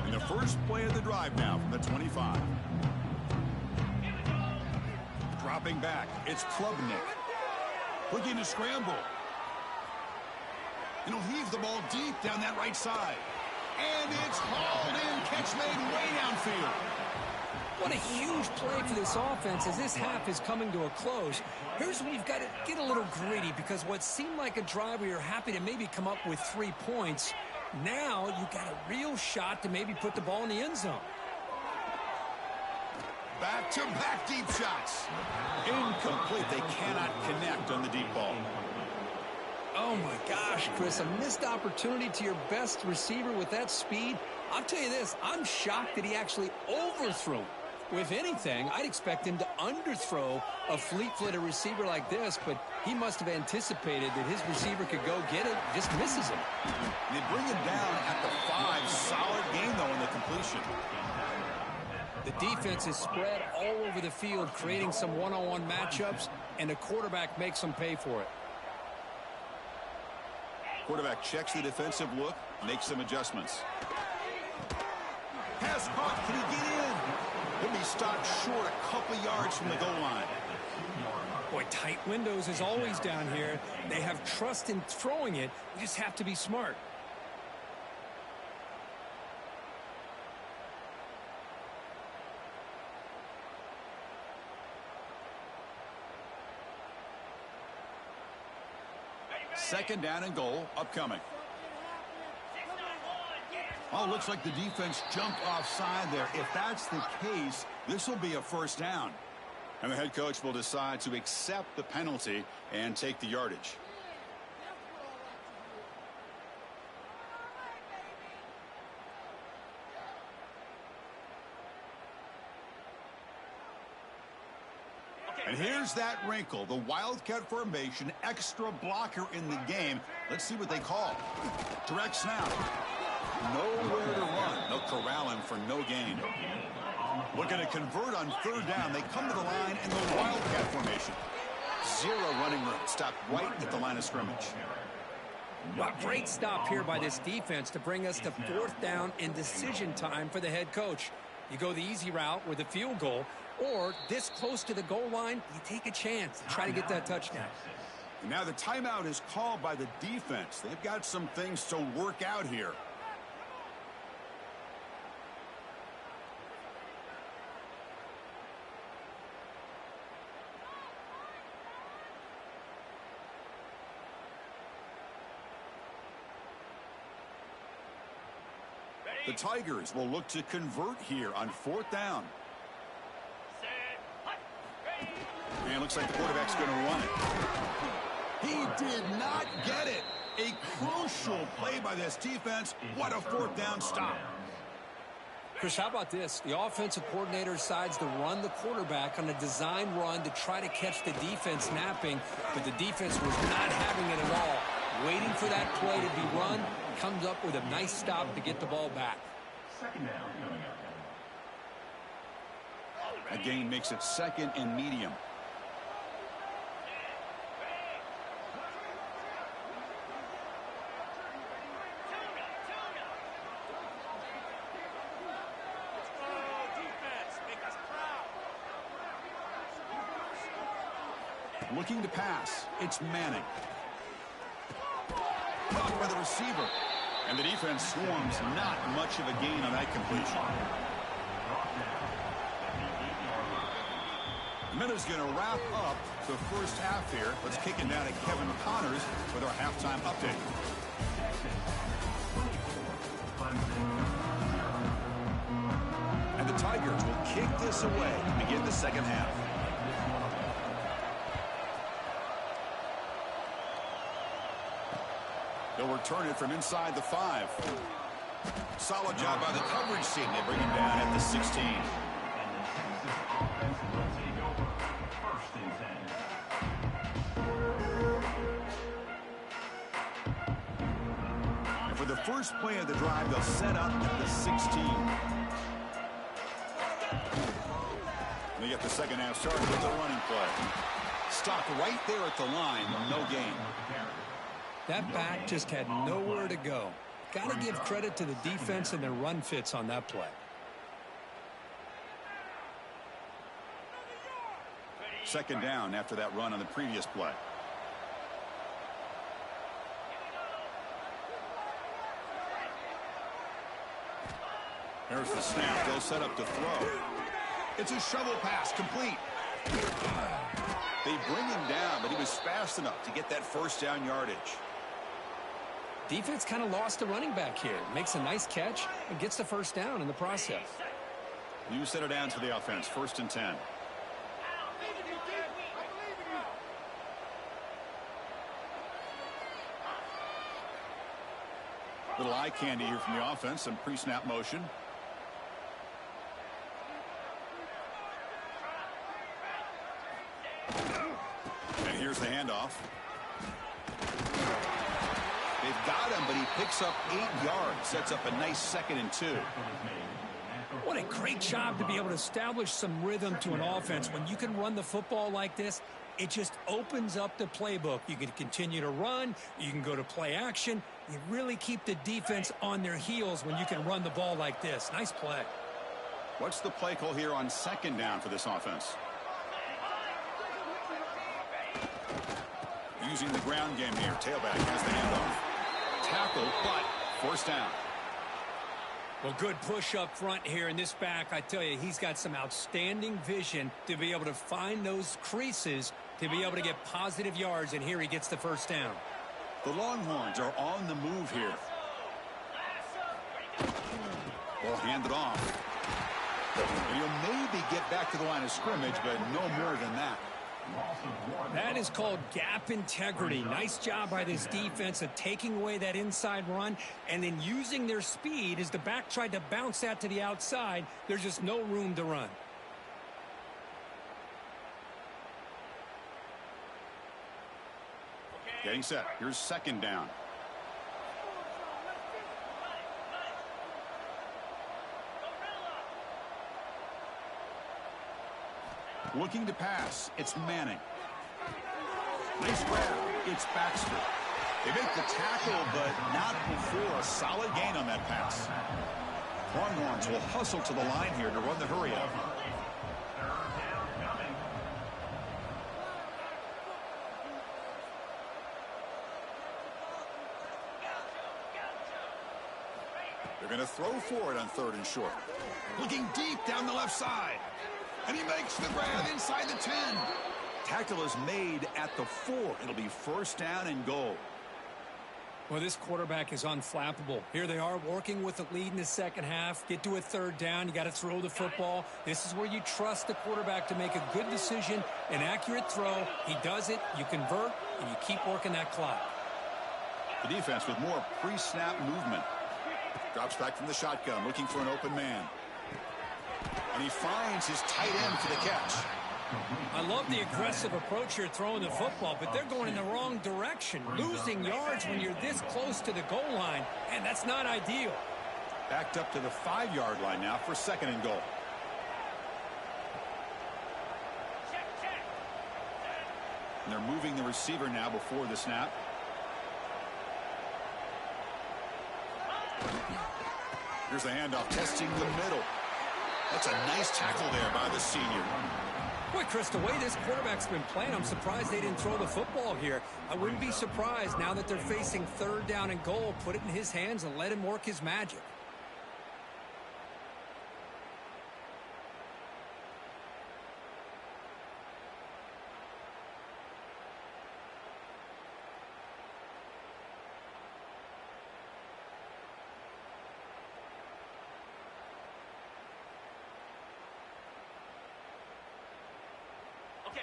And the first play of the drive now from the 25. Dropping back. It's Klubnik. Looking to scramble. And he'll heave the ball deep down that right side. And it's hauled in. Catch made way downfield. What a huge play for this offense as this half is coming to a close. Here's where you've got to get a little gritty because what seemed like a drive where you're happy to maybe come up with 3 points, now you've got a real shot to maybe put the ball in the end zone. Back-to-back deep shots. Incomplete. They cannot connect on the deep ball. Oh, my gosh, Chris, a missed opportunity to your best receiver with that speed. I'll tell you this, I'm shocked that he actually overthrew. If anything, I'd expect him to underthrow a fleet-footed receiver like this, but he must have anticipated that his receiver could go get it, just misses him. They bring him down at the 5. Solid game, though, in the completion. The defense is spread all over the field, creating some one-on-one matchups, and the quarterback makes them pay for it. Quarterback checks the defensive look, makes some adjustments. Pass caught. Can he get in? He'll be stopped short a couple yards from the goal line. Boy, tight windows is always down here. They have trust in throwing it. You just have to be smart. Second down and goal upcoming. Oh, looks like the defense jumped offside there. If that's the case, this will be a 1st down. And the head coach will decide to accept the penalty and take the yardage. And here's that wrinkle, the Wildcat formation, extra blocker in the game. Let's see what they call. Direct snap. Nowhere to run. They'll corral him for no gain. Looking to convert on third down. They come to the line in the Wildcat formation. Zero running room. Stopped right at the line of scrimmage. Well, great stop here by this defense to bring us to fourth down and decision time for the head coach. You go the easy route with a field goal, or this close to the goal line, you take a chance and try to get that touchdown. And now the timeout is called by the defense. They've got some things to work out here. The Tigers will look to convert here on fourth down. And looks like the quarterback's going to run it. He did not get it. A crucial play by this defense. What a fourth down stop. Chris, how about this? The offensive coordinator decides to run the quarterback on a design run to try to catch the defense napping, but the defense was not having it at all. Waiting for that play to be run, comes up with a nice stop to get the ball back. Second down coming up. A gain makes it second and medium. Looking to pass. It's Manning. Caught by the receiver. And the defense swarms. Not much of a gain on that completion. The minute's going to wrap up the first half here. Let's kick it down to Kevin Connors with our halftime update. And the Tigers will kick this away to begin the second half. They'll return it from inside the 5. Solid job by the coverage team. They bring him down at the 16. And for the first play of the drive, they'll set up at the 16. They get the second half started with the running play. Stopped right there at the line. No gain. That back just had nowhere to go. Got to give credit to the defense and their run fits on that play. Second down after that run on the previous play. There's the snap. They'll set up to throw. It's a shovel pass complete. They bring him down, but he was fast enough to get that first down yardage. Defense kind of lost the running back here. Makes a nice catch and gets the first down in the process. You set it down to the offense. First and 10. Little eye candy here from the offense. Some pre-snap motion. And here's the handoff. They've got him, but he picks up 8 yards. Sets up a nice 2nd and 2. What a great job to be able to establish some rhythm to an offense. When you can run the football like this, it just opens up the playbook. You can continue to run. You can go to play action. You really keep the defense on their heels when you can run the ball like this. Nice play. What's the play call here on second down for this offense? Using the ground game here. Tailback has the handoff. Tackle, but first down. Well, good push up front here in this back. I tell you, he's got some outstanding vision to be able to find those creases to be able to get positive yards, and here he gets the first down. The Longhorns are on the move here. Ball handed off. And he'll maybe get back to the line of scrimmage, but no more than that. That is called gap integrity. Nice job by this defense of taking away that inside run and then using their speed as the back tried to bounce that to the outside. There's just no room to run. Getting set. Here's second down. Looking to pass. It's Manning. Nice grab. It's Baxter. They make the tackle, but not before a solid gain on that pass. Longhorns will hustle to the line here to run the hurry up. They're going to throw for it on 3rd and short. Looking deep down the left side. And he makes the grab inside the 10. Tackle is made at the 4. It'll be 1st down and goal. Well, this quarterback is unflappable. Here they are working with the lead in the second half. Get to a 3rd down. You got to throw the football. This is where you trust the quarterback to make a good decision, an accurate throw. He does it. You convert, and you keep working that clock. The defense with more pre-snap movement. Drops back from the shotgun, looking for an open man. And he finds his tight end for the catch. I love the aggressive approach here throwing the football, but they're going in the wrong direction. Losing yards when you're this close to the goal line, and that's not ideal. Backed up to the 5-yard line now for 2nd and goal. And they're moving the receiver now before the snap. Here's the handoff, testing the middle. That's a nice tackle there by the senior. Boy, Chris, the way this quarterback's been playing, I'm surprised they didn't throw the football here. I wouldn't be surprised now that they're facing 3rd down and goal. Put it in his hands and let him work his magic.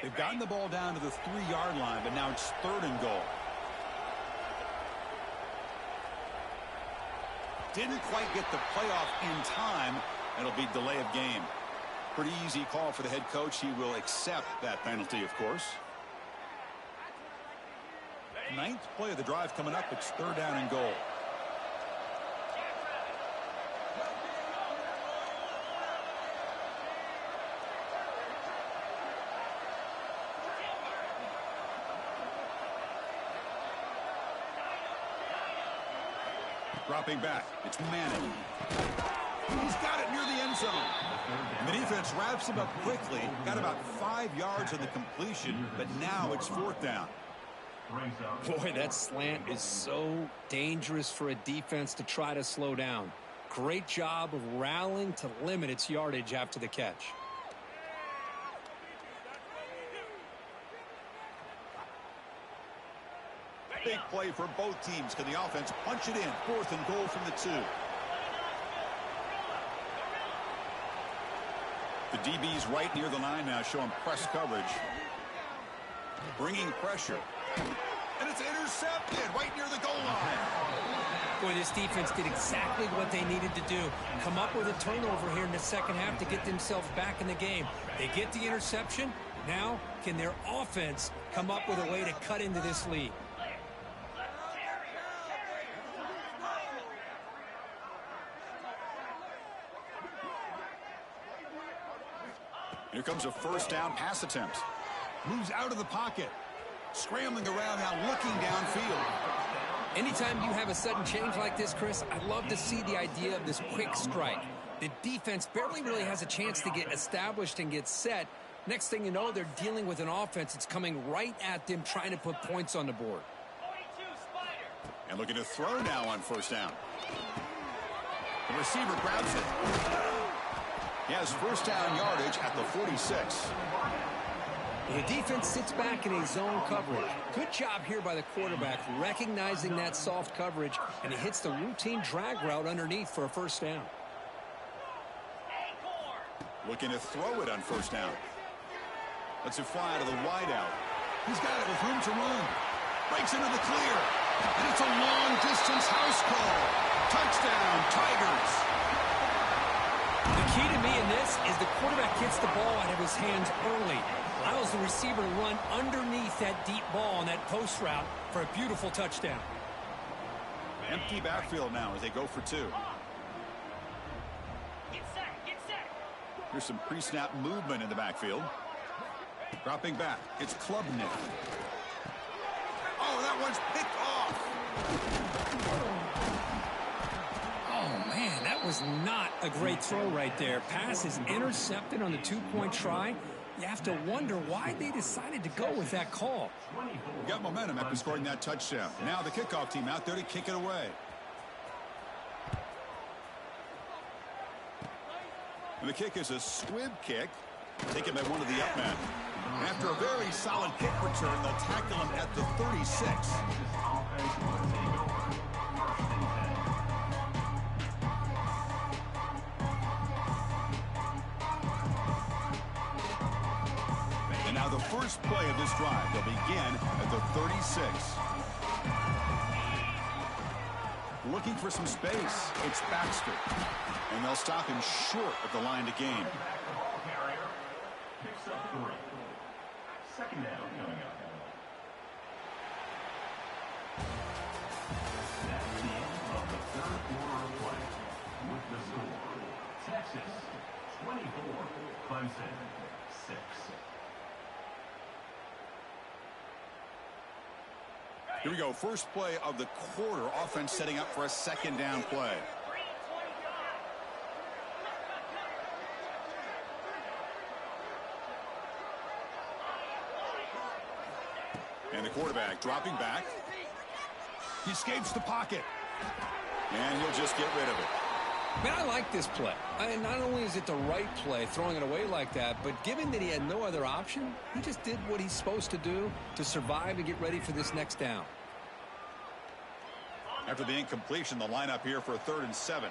They've gotten the ball down to the 3-yard line, but now it's 3rd and goal. Didn't quite get the playoff in time. It'll be delay of game. Pretty easy call for the head coach. He will accept that penalty, of course. 9th play of the drive coming up. It's 3rd down and goal. Dropping back. It's Manning. He's got it near the end zone. And the defense wraps him up quickly. Got about 5 yards on the completion, but now it's 4th down. Boy, that slant is so dangerous for a defense to try to slow down. Great job of rallying to limit its yardage after the catch. Big play for both teams. Can the offense punch it in? 4th and goal from the 2. The DB's right near the line now, showing press coverage. Bringing pressure. And it's intercepted right near the goal line. Boy, this defense did exactly what they needed to do. Come up with a turnover here in the second half to get themselves back in the game. They get the interception. Now, can their offense come up with a way to cut into this lead? Here comes a 1st down pass attempt. Moves out of the pocket. Scrambling around now, looking downfield. Anytime you have a sudden change like this, Chris, I love to see the idea of this quick strike. The defense barely really has a chance to get established and get set. Next thing you know, they're dealing with an offense that's coming right at them, trying to put points on the board. And looking to throw now on 1st down. The receiver grabs it. He has 1st down yardage at the 46. The defense sits back in a zone coverage. Good job here by the quarterback, recognizing that soft coverage, and he hits the routine drag route underneath for a 1st down. Looking to throw it on 1st down. Lets it fly to the wideout. He's got it with room to run. Breaks into the clear. And it's a long-distance house call. Touchdown, Tigers. The key to me in this is the quarterback gets the ball out of his hands early, allows the receiver to run underneath that deep ball on that post route for a beautiful touchdown. Empty backfield now as they go for two. Here's some pre-snap movement in the backfield. Dropping back, it's Klubnik. Oh, that one's picked off. Oh, man, that was not a great throw right there. Pass is intercepted on the two-point try. You have to wonder why they decided to go with that call. Got momentum after scoring that touchdown. Now the kickoff team out there to kick it away. And the kick is a squib kick, taken by one of the up men. And after a very solid kick return, they'll tackle him at the 36. And now the first play of this drive, they'll begin at the 36. Looking for some space, it's Baxter. And they'll stop him short of the line to gain. Second down coming up. That's the end of the third quarter of play. With the score, Texas 24, Clemson 6. Here we go. First play of the quarter. Offense setting up for a second down play. And the quarterback dropping back. He escapes the pocket. And he'll just get rid of it. Man, I like this play. Not only is it the right play, throwing it away like that, but given that he had no other option, he just did what he's supposed to do to survive and get ready for this next down. After the incompletion, the lineup here for a 3rd and 7.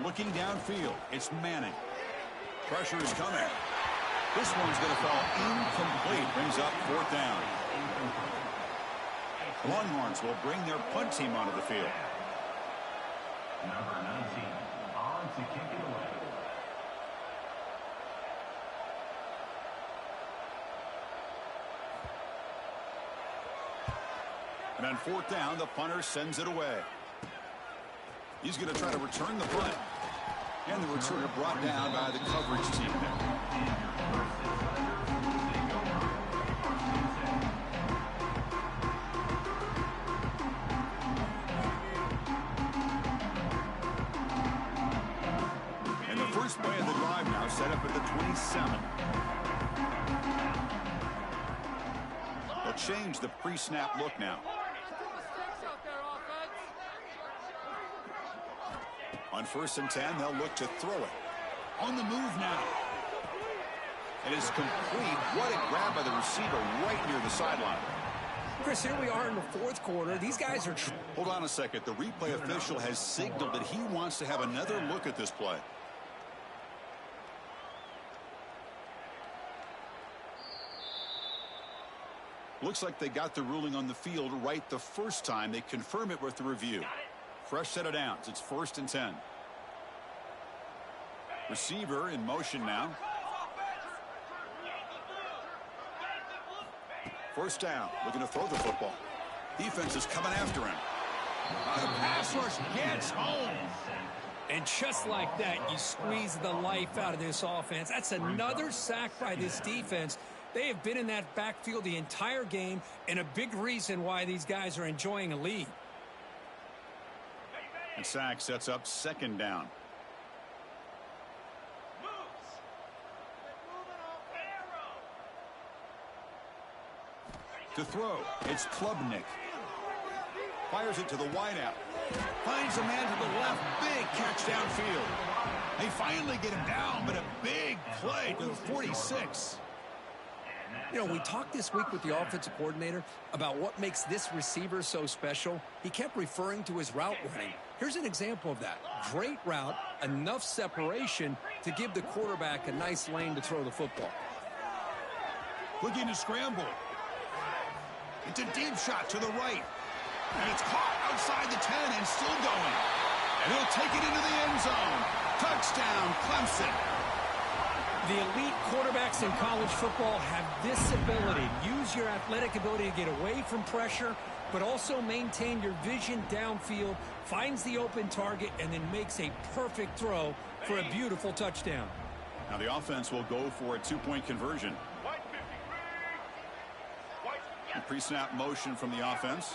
Looking downfield, it's Manning. Pressure is coming. This one's going to fall incomplete. Brings up 4th down. The Longhorns will bring their punt team onto the field. Number 19 on to kick it away. And on 4th down, the punter sends it away. He's going to try to return the punt. And the returner brought down by the coverage team there. And the first play of the drive now set up at the 27. They'll change the pre-snap look now. On 1st and 10, they'll look to throw it. On the move now. It is complete. What a grab by the receiver right near the sideline. Chris, here we are in the 4th quarter. These guys are... Hold on a second. The replay official has signaled that he wants to have another look at this play. Looks like they got the ruling on the field right the first time. They confirm it with the review. Fresh set of downs. It's 1st and 10. Receiver in motion now. 1st down. Looking to throw the football. Defense is coming after him. The pass rush gets home. And just like that, you squeeze the life out of this offense. That's another sack by this defense. They have been in that backfield the entire game, and a big reason why these guys are enjoying a lead. And sack sets up 2nd down. To throw, it's Klubnik. Fires it to the wideout. Finds a man to the left. Big catch downfield. They finally get him down, but a big play to the 46. You know, we talked this week with the offensive coordinator about what makes this receiver so special. He kept referring to his route running. Here's an example of that. Great route, enough separation to give the quarterback a nice lane to throw the football. Looking to scramble. It's a deep shot to the right. And it's caught outside the 10 and still going. And he'll take it into the end zone. Touchdown, Clemson. The elite quarterbacks in college football have this ability. Use your athletic ability to get away from pressure, but also maintain your vision downfield, finds the open target, and then makes a perfect throw for a beautiful touchdown. Now the offense will go for a two-point conversion. Pre-snap motion from the offense.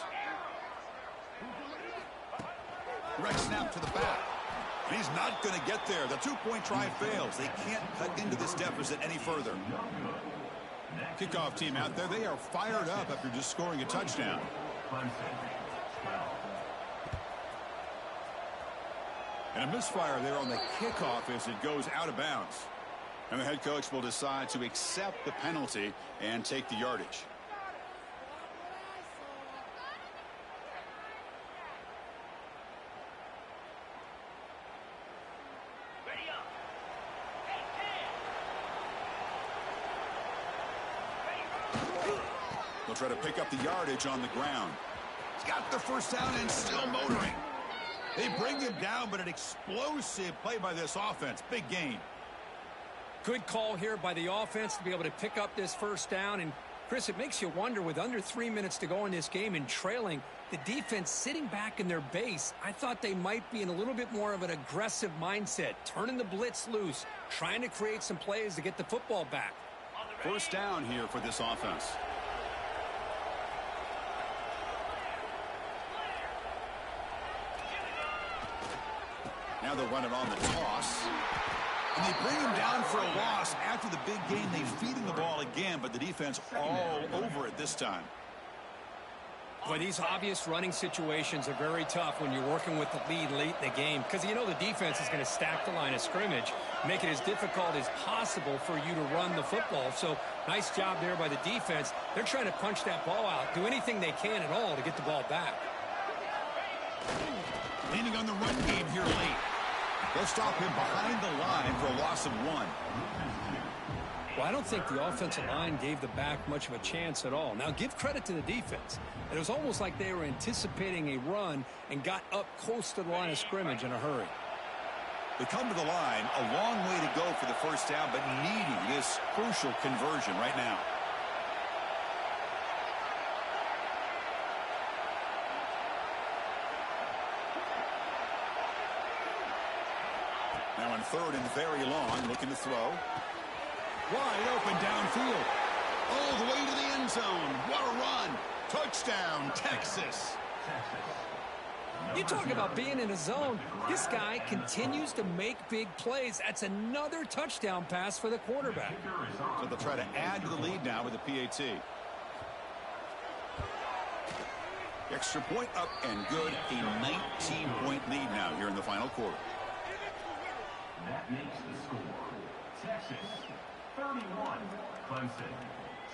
Direct snap to the back. And he's not going to get there. The two-point try fails. They can't cut into this deficit any further. Kickoff team out there. They are fired up after just scoring a touchdown. And a misfire there on the kickoff as it goes out of bounds. And the head coach will decide to accept the penalty and take the yardage. They'll try to pick up the yardage on the ground. He's got the first down and still motoring. They bring him down, but an explosive play by this offense. Big gain. Good call here by the offense to be able to pick up this first down. And, Chris, it makes you wonder, with under 3 minutes to go in this game and trailing, the defense sitting back in their base, I thought they might be in a little bit more of an aggressive mindset, turning the blitz loose, trying to create some plays to get the football back. First down here for this offense. Now they'll run it on the toss. And they bring him down for a loss. After the big gain, they feed him the ball again, but the defense all over it this time. Boy, these obvious running situations are very tough when you're working with the lead late in the game, because you know the defense is going to stack the line of scrimmage, make it as difficult as possible for you to run the football. So nice job there by the defense. They're trying to punch that ball out, do anything they can at all to get the ball back. Leaning on the run game here late. They'll stop him behind the line for a loss of 1. Well, I don't think the offensive line gave the back much of a chance at all. Now, give credit to the defense. It was almost like they were anticipating a run and got up close to the line of scrimmage in a hurry. They come to the line, a long way to go for the first down, but needing this crucial conversion right now. Now on third and very long, looking to throw. Wide open downfield. All the way to the end zone. What a run. Touchdown, Texas. You talk about being in a zone. This guy continues to make big plays. That's another touchdown pass for the quarterback. So they'll try to add to the lead now with the PAT. Extra point up and good. A 19-point lead now here in the final quarter. That makes the score Texas 31, Clemson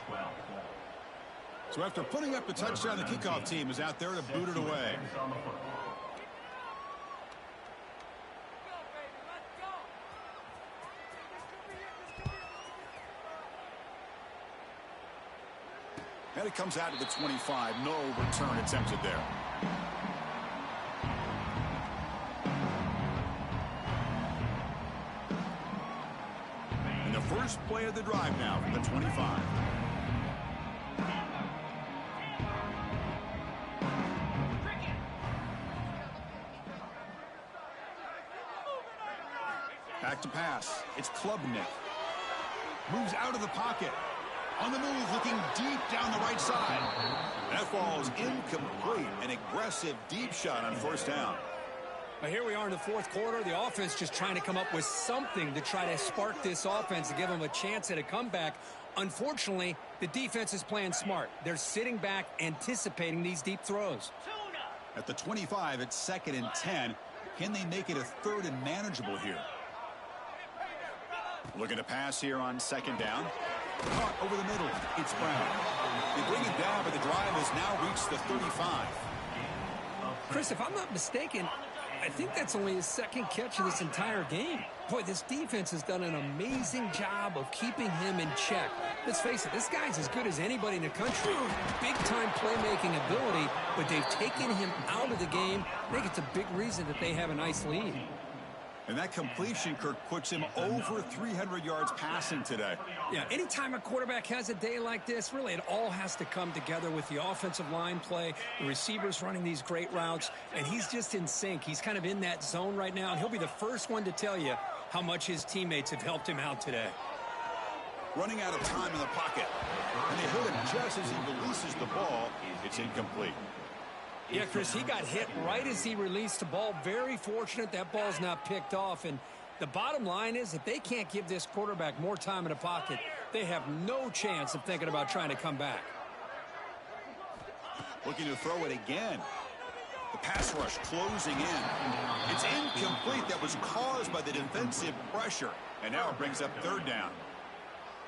12. So after putting up the touchdown, the kickoff team is out there to boot it away. And it comes out to the 25. No return attempted there. And the first play of the drive now from the 25. Back to pass. It's Klubnik. Moves out of the pocket. On the move, looking deep down the right side. That falls incomplete. An aggressive deep shot on first down. Well, here we are in the fourth quarter. The offense just trying to come up with something to try to spark this offense to give them a chance at a comeback. Unfortunately, the defense is playing smart. They're sitting back, anticipating these deep throws. At the 25, it's 2nd and 10. Can they make it a 3rd and manageable here? Looking to pass here on 2nd down. Caught over the middle. It's Brown. They bring it down, but the drive has now reached the 35. Chris, if I'm not mistaken, I think that's only his second catch of this entire game. Boy, this defense has done an amazing job of keeping him in check. Let's face it, this guy's as good as anybody in the country. Big-time playmaking ability, but they've taken him out of the game. I think it's a big reason that they have a nice lead. And that completion, Kirk, puts him over 300 yards passing today. Yeah, anytime a quarterback has a day like this, really it all has to come together with the offensive line play, the receivers running these great routes, and he's just in sync. He's kind of in that zone right now, and he'll be the first one to tell you how much his teammates have helped him out today. Running out of time in the pocket. And they hit him just as he releases the ball. It's incomplete. Yeah, Chris, he got hit right as he released the ball. Very fortunate that ball's not picked off. And the bottom line is if they can't give this quarterback more time in the pocket, they have no chance of thinking about trying to come back. Looking to throw it again. The pass rush closing in. It's incomplete. That was caused by the defensive pressure. And now it brings up third down.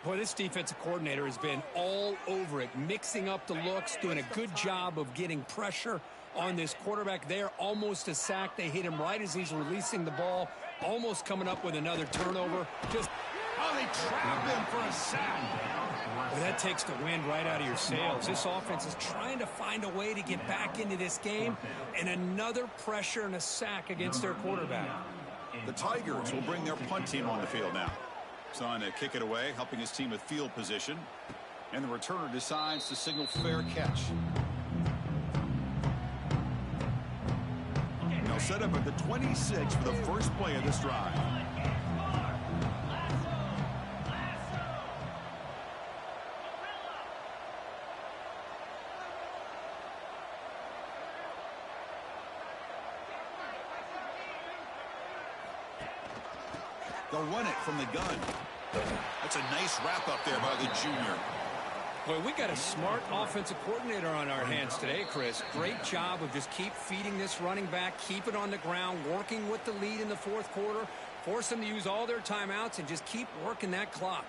Boy, this defensive coordinator has been all over it, mixing up the looks, doing a good job of getting pressure on this quarterback there. Almost a sack. They hit him right as he's releasing the ball, almost coming up with another turnover. They trap him for a sack. Well, that takes the wind right out of your sails. This offense is trying to find a way to get back into this game, and another pressure and a sack against their quarterback. The Tigers will bring their punt team on the field now. Son to kick it away, helping his team with field position. And the returner decides to signal fair catch. They'll set up at the 26 for the first play of this drive. They'll run it from the gun. That's a nice wrap up there by the junior. Boy, we got a smart offensive coordinator on our hands today, Chris. Great job of just keep feeding this running back, keep it on the ground, working with the lead in the fourth quarter, force them to use all their timeouts, and just keep working that clock.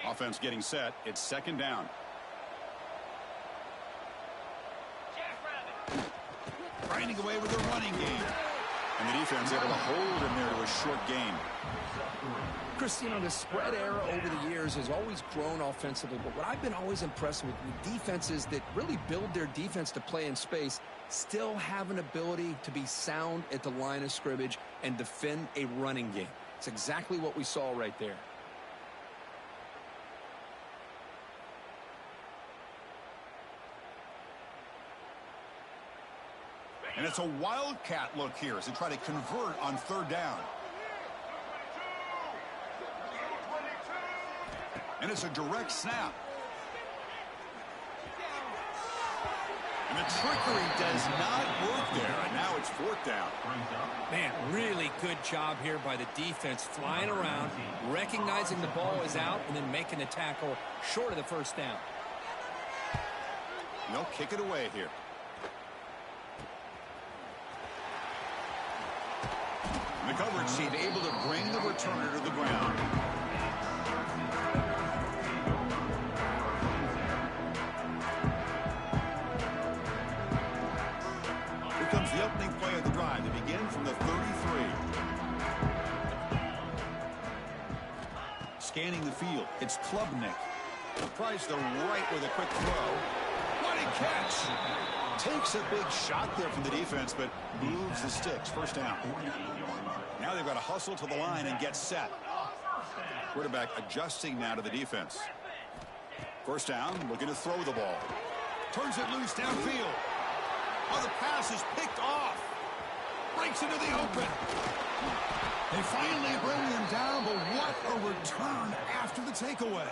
Offense getting set. It's second down. Grinding away with the running game. And the defense able to hold him there to a short gain. Chris, you know, the spread era over the years has always grown offensively, but what I've been always impressed with defenses that really build their defense to play in space still have an ability to be sound at the line of scrimmage and defend a running game. It's exactly what we saw right there. And it's a wildcat look here as they try to convert on third down. And it's a direct snap. And the trickery does not work there. And now it's fourth down. Man, really good job here by the defense, flying around, recognizing the ball is out, and then making the tackle short of the first down. They'll kick it away here. The coverage team able to bring the returner to the ground. Here comes the opening play of the drive. They begin from the 33. Scanning the field. It's Klubnik. Price to right with a quick throw. What a catch! Takes a big shot there from the defense, but moves the sticks. First down. Now they've got to hustle to the line and get set. Quarterback adjusting now to the defense. First down, looking to throw the ball. Turns it loose downfield. Oh, the pass is picked off. Breaks into the open. They finally bring him down, but what a return after the takeaway.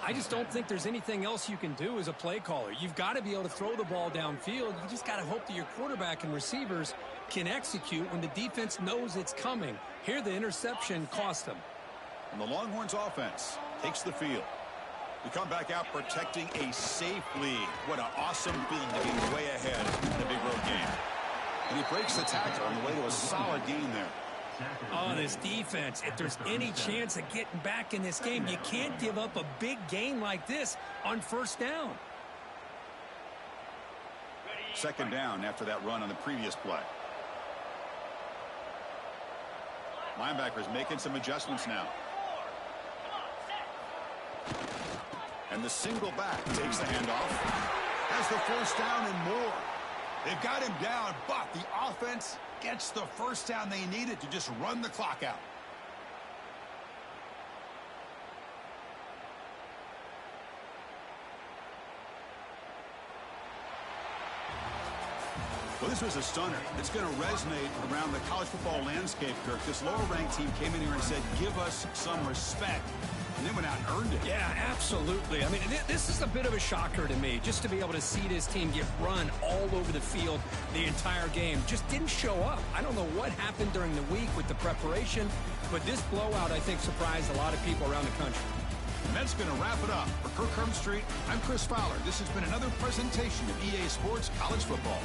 I just don't think there's anything else you can do as a play caller. You've got to be able to throw the ball downfield. You just got to hope that your quarterback and receivers can execute when the defense knows it's coming. Here, the interception cost them. And the Longhorns offense takes the field. We come back out protecting a safe lead. What an awesome feeling to be way ahead in a big road game. And he breaks the tackle on the way to a solid gain there. Oh, this defense, if there's any chance of getting back in this game, you can't give up a big gain like this on first down. Second down after that run on the previous play. Linebackers making some adjustments now. And the single back takes the handoff. Has the first down and more. They've got him down, but the offense gets the first down they needed to just run the clock out. Well, this was a stunner. It's going to resonate around the college football landscape, Kirk. This lower-ranked team came in here and said, give us some respect. And they went out and earned it. Yeah, absolutely. I mean, this is a bit of a shocker to me, just to be able to see this team get run all over the field the entire game. Just didn't show up. I don't know what happened during the week with the preparation, but this blowout, I think, surprised a lot of people around the country. And that's going to wrap it up. For Kirk Street, I'm Chris Fowler. This has been another presentation of EA Sports College Football.